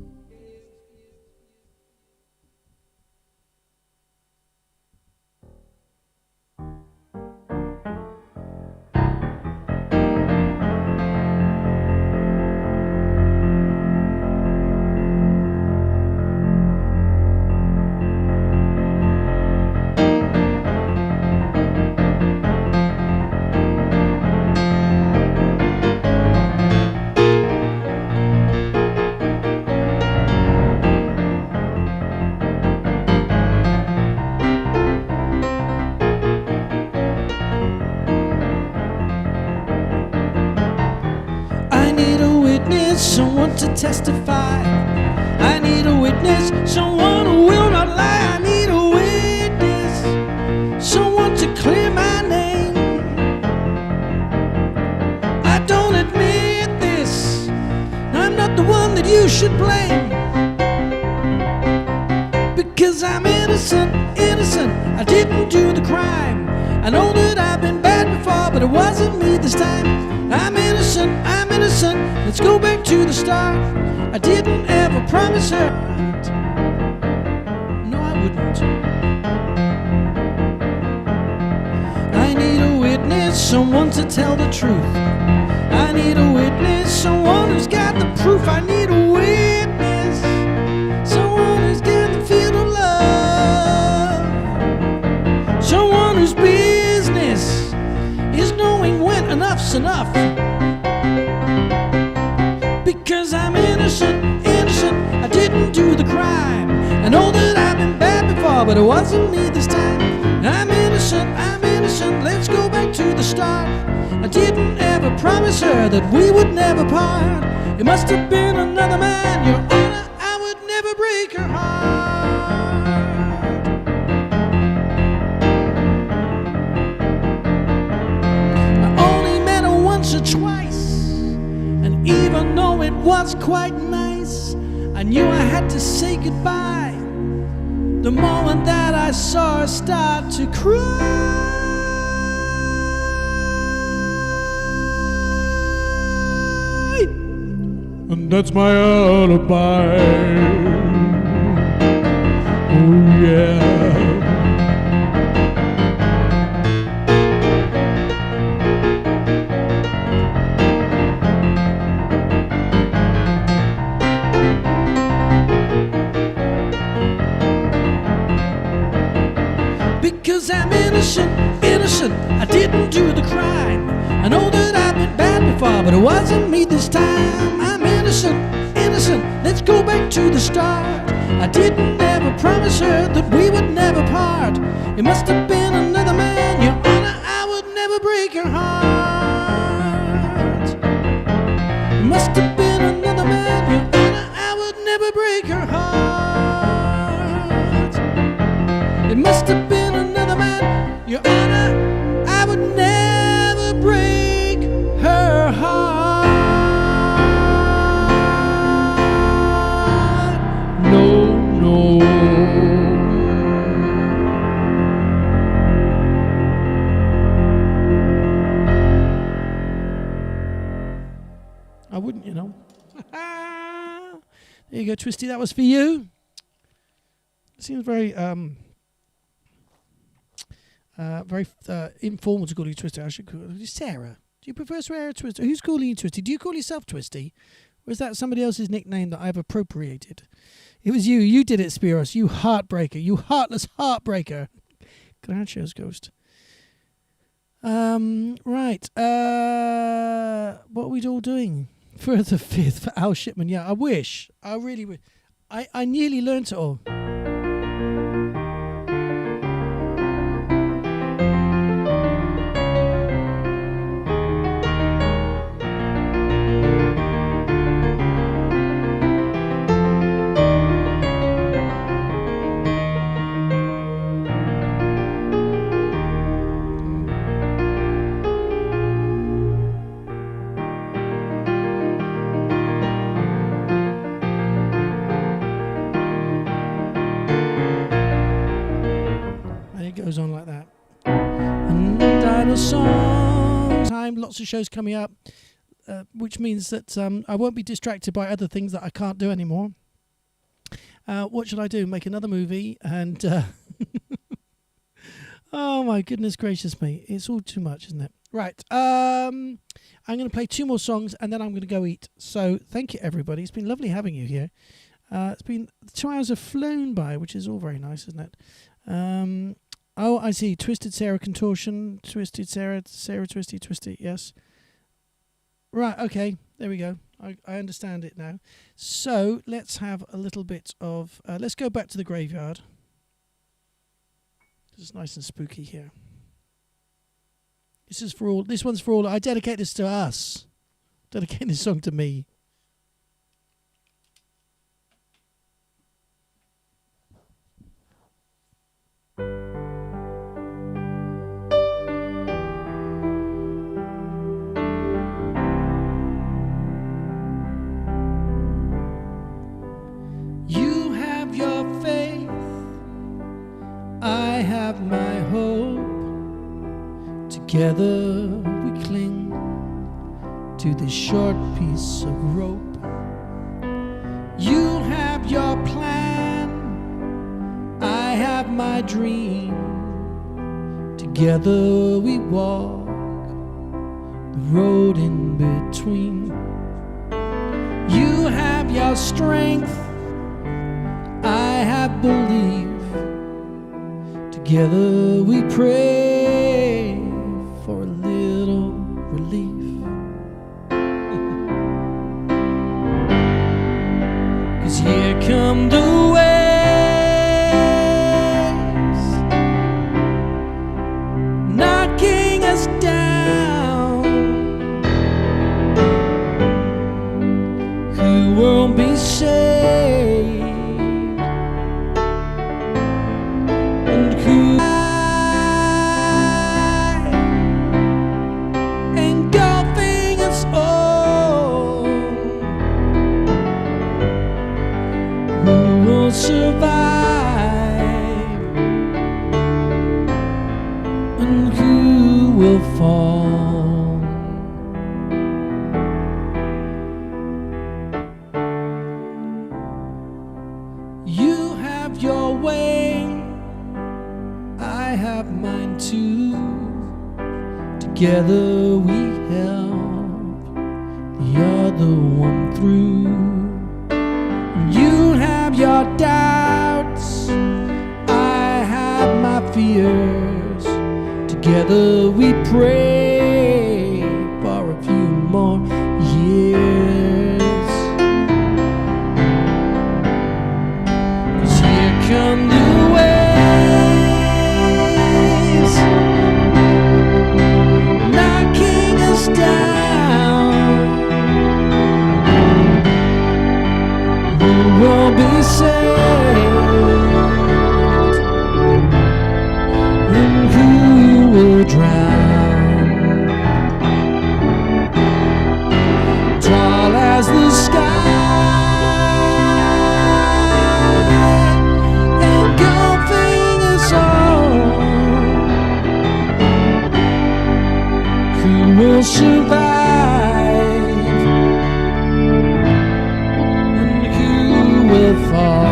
Someone to testify. I need a witness, someone who will not lie. I need a witness, someone to clear my name. I don't admit this, I'm not the one that you should blame. Because I'm innocent, innocent, I didn't do the crime. I know that I've been bad before, but it wasn't me this time. I'm innocent, I'm innocent, let's go back to the start. I didn't ever promise her. No, I wouldn't. I need a witness, someone to tell the truth. I need a witness, someone who's got the proof. I need a witness, someone who's got the feel of love. Someone whose business is knowing when enough's enough. Because I'm innocent, innocent, I didn't do the crime. I know that I've been bad before, but it wasn't me this time. I'm innocent, let's go back to the start. I didn't ever promise her that we would never part. It must have been another man, Your Honor, I would never break her heart. I only met her once or twice, and even though it was quite nice, I knew I had to say goodbye the moment that I saw her start to cry. And that's my alibi. Oh yeah. Because I'm innocent, innocent, I didn't do the crime. I know that I've been bad before, but it wasn't me this time. I'm innocent, innocent, let's go back to the start. I didn't ever promise her that we would never part. It must have been another man, Your Honor, I would never break her heart. It must have been another man, Your Honor, I would never break her heart. It must have been another man, Your Honor, I would never break her heart. No, no. There you go, Twisty. That was for you. Seems very informal to call you Twisty. I should call you Sarah. Do you prefer Sarah Twisty? Who's calling you Twisty? Do you call yourself Twisty? Or is that somebody else's nickname that I've appropriated? It was you. You did it, Spiros. You heartbreaker. You heartless heartbreaker. Groucho's ghost. Right. What are we all doing? For the 5th for Al Shipman. Yeah, I wish. I really would. I nearly learnt it all. Goes on like that. And dinosaurs. Time, lots of shows coming up, which means that I won't be distracted by other things that I can't do anymore. What should I do? Make another movie and oh my goodness gracious me, it's all too much, isn't it? Right. I'm going to play 2 more songs and then I'm going to go eat. So thank you everybody. It's been lovely having you here. It's been 2 hours have flown by, which is all very nice, isn't it? Oh, I see. Twisted Sarah Contortion. Twisted Sarah. Sarah Twisty. Yes. Right, okay. There we go. I understand it now. So, let's have a little bit of... let's go back to the graveyard. It's nice and spooky here. This is for all... This one's for all... I dedicate this to us. Dedicate this song to me. I have my hope. Together we cling to this short piece of rope. You have your plan, I have my dream. Together we walk the road in between. You have your strength, I have belief. Together we pray for a little relief. 'Cause here come the waves, knocking us down. Who won't be saved? Engulfing us all. Who will survive and who will fall? You have your way, I have mine too. Together we help the other one through. You have your doubts, I have my fears. Together we pray for a few more years. 'Cause here come the waves, knocking us down. Who will be saved and who will drown? Tall as the sky, engulfing us all. Who will survive and who will fall.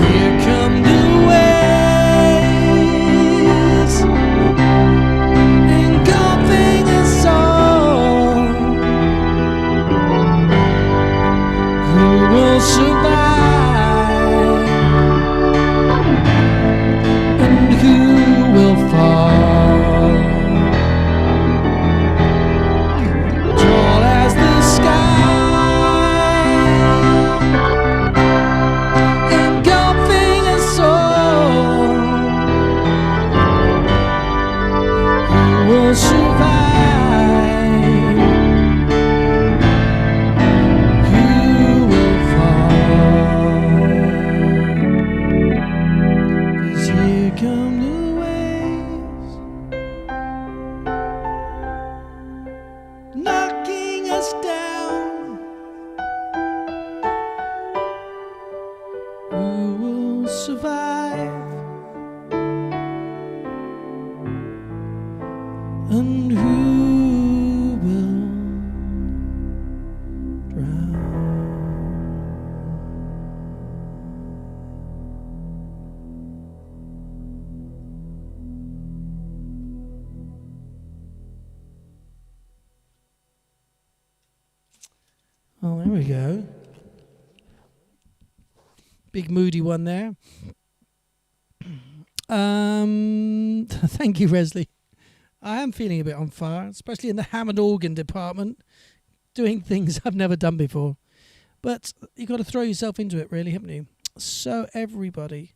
Here come the waves, engulfing us all. Who will survive, and who will fall? Tall as the sky, engulfing us all. Who will survive? Who will fall? 'Cause here come the waves, knocking us down. Who will survive? And who will drown? Oh, there we go. Big moody one there. Thank you, Resley. I am feeling a bit on fire, especially in the Hammond organ department, doing things I've never done before. But you've got to throw yourself into it, really, haven't you? So, everybody.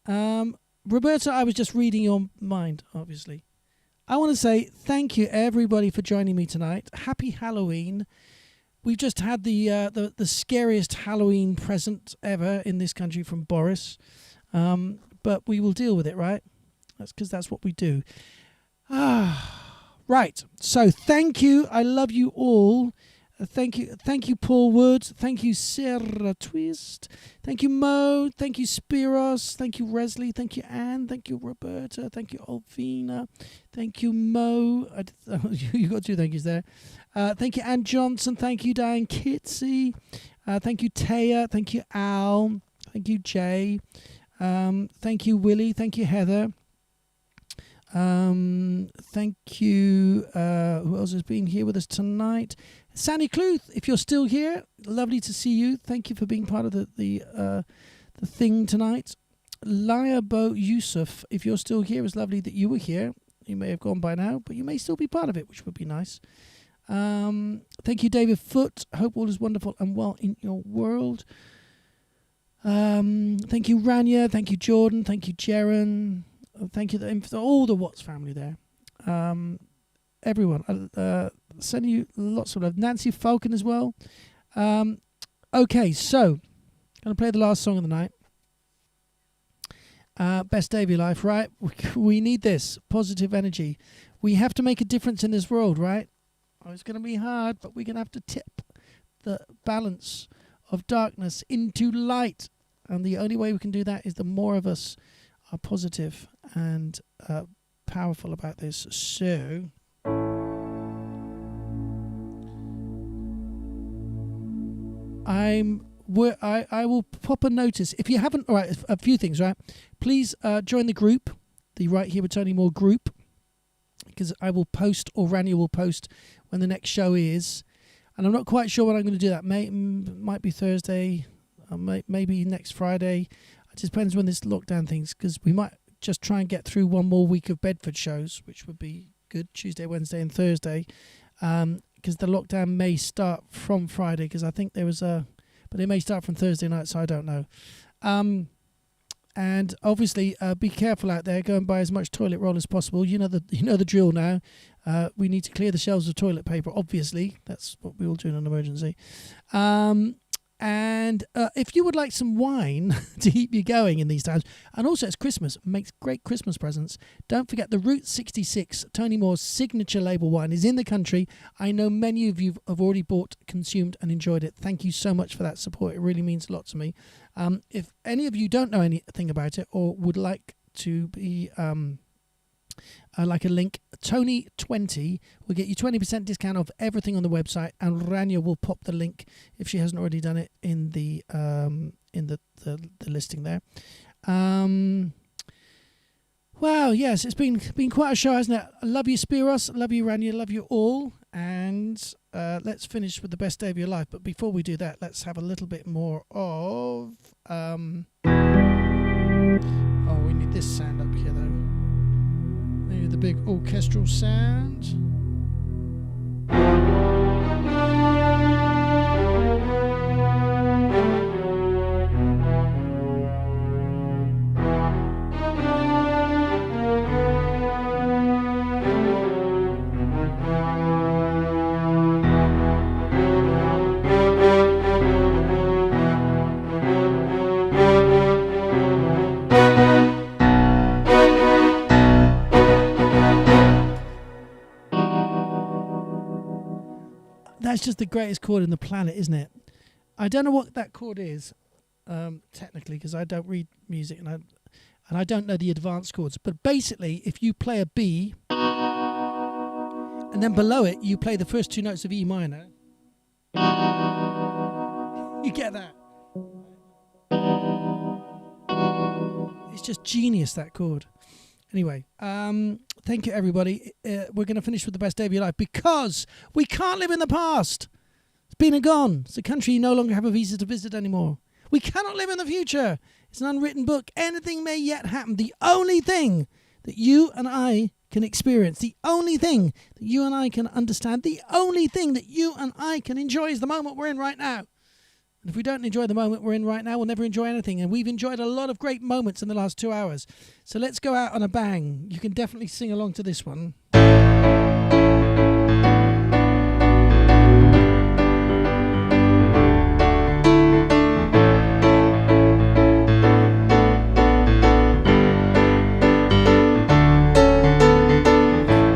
Roberta, I was just reading your mind, obviously. I want to say thank you, everybody, for joining me tonight. Happy Halloween. We've just had the scariest Halloween present ever in this country from Boris. But we will deal with it, right? That's because that's what we do. Right. So thank you. I love you all. Thank you, Paul Wood. Thank you, Sarah Twist. Thank you, Mo. Thank you, Spiros. Thank you, Resley. Thank you, Anne. Thank you, Roberta. Thank you, Olvina. Thank you, Mo. You got two thank yous there. Thank you, Anne Johnson. Thank you, Diane Kitsey. Thank you, Taya. Thank you, Al. Thank you, Jay. Thank you, Willie. Thank you, Heather. Thank you. Who else has been here with us tonight? Sandy Cluth, if you're still here, lovely to see you. Thank you for being part of the thing tonight. Liabo Yusuf, if you're still here, it's lovely that you were here. You may have gone by now, but you may still be part of it, which would be nice. Thank you, David Foote. Hope all is wonderful and well in your world. Thank you, Rania. Thank you, Jordan. Thank you, Jaren. Thank you to all the Watts family there. Everyone. Sending you lots of love. Nancy Falcon as well. Okay, so going to play the last song of the night. Best day of your life, right? We need this positive energy. We have to make a difference in this world, right? Oh, it's going to be hard, but we're going to have to tip the balance of darkness into light. And the only way we can do that is the more of us are positive and powerful about this. So I will pop a notice. If you haven't, all right, a few things, right? Please join the group, the Right Here with Tony Moore group, because I will post, or Rania will post, when the next show is. And I'm not quite sure when I'm going to do that. Might be Thursday, maybe next Friday. It just depends when this lockdown things, because we might just try and get through one more week of Bedford shows, which would be good, Tuesday, Wednesday and Thursday, because the lockdown may start from Friday, because I think there was but it may start from Thursday night, so I don't know. And obviously, be careful out there. Go and buy as much toilet roll as possible. You know the drill now. We need to clear the shelves of toilet paper. Obviously, that's what we all do in an emergency. And if you would like some wine to keep you going in these times, and also it's Christmas, makes great Christmas presents, don't forget the Route 66 Tony Moore's signature label wine is in the country. I know many of you have already bought, consumed and enjoyed it. Thank you so much for that support. It really means a lot to me. If any of you don't know anything about it or would like to be... like a link, Tony20 will get you 20% discount off everything on the website, and Rania will pop the link if she hasn't already done it in the listing there. Wow, yes, it's been quite a show, hasn't it? I love you, Spiros. I love you, Rania. I love you all. And let's finish with the best day of your life. But before we do that, let's have a little bit more of... we need this sound up here, though. Maybe the big orchestral sound. That's just the greatest chord in the planet, isn't it? I don't know what that chord is, technically, because I don't read music and I don't know the advanced chords. But basically, if you play a B, and then below it you play the first two notes of E minor, you get that. It's just genius, that chord. Anyway, thank you, everybody. We're going to finish with the best day of your life because we can't live in the past. It's been and gone. It's a country you no longer have a visa to visit anymore. We cannot live in the future. It's an unwritten book. Anything may yet happen. The only thing that you and I can experience, the only thing that you and I can understand, the only thing that you and I can enjoy is the moment we're in right now. And if we don't enjoy the moment we're in right now, we'll never enjoy anything. And we've enjoyed a lot of great moments in the last 2 hours. So let's go out on a bang. You can definitely sing along to this one.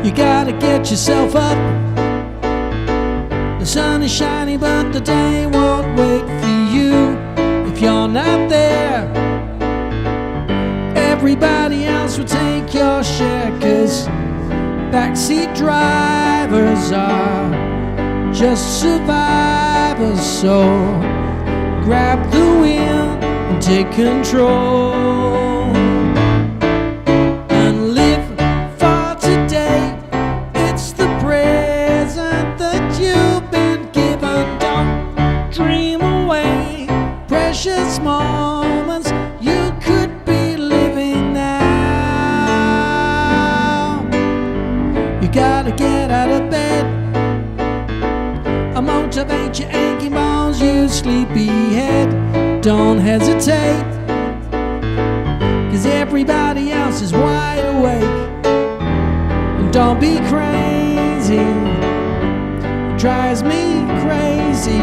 You gotta get yourself up. The sun is shining, but the day won't wait for you. If you're not there, everybody else will take your share, 'cause backseat drivers are just survivors. So grab the wheel and take control and live for today. It's the present that you've been given. Don't dream away precious moments you could be living now. You gotta get out of bed and motivate your aching bones, you sleepy head. Don't hesitate, 'cause everybody else is wide awake. And don't be crazy, it drives me crazy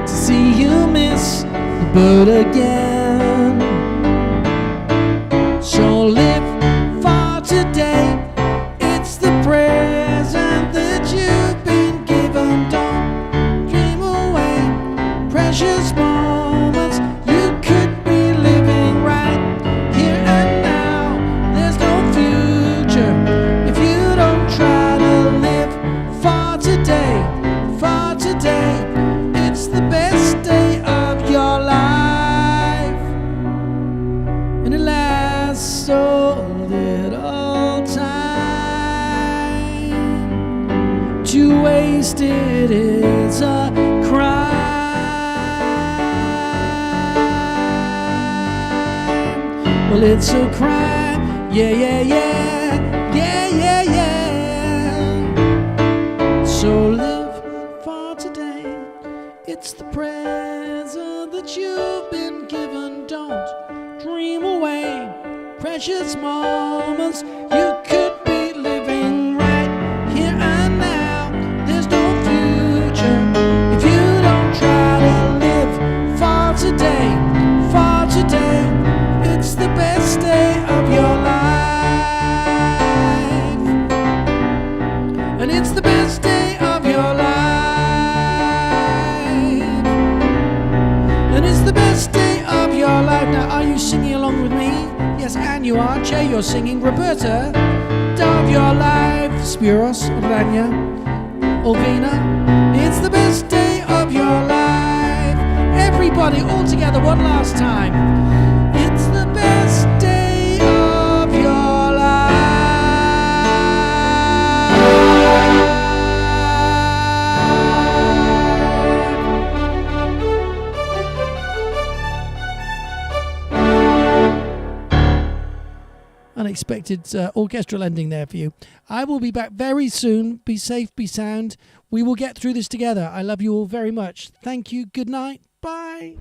to see you miss the boat again. So live for today, it's the present that you've been given. Don't dream away precious moments you could be living right here and now. There's no future if you don't try to live for today. For today, it's the best day of your life, and it lasts so little time. To waste it is a crime. Well, it's a crime, yeah, yeah, yeah, yeah, yeah, yeah. So live for today, it's the present that you've been given. Don't dream away precious moments you could be living right here and now. There's no future if you don't try to live singing along with me? Yes, and you are. Jay, you're singing. Roberta, of your life. Spiros, Rania, Olvina, it's the best day of your life. Everybody, all together, one last time. It's the best day of your life. Unexpected orchestral ending there for you. I will be back very soon. Be safe, be sound. We will get through this together. I love you all very much. Thank you. Good night. Bye.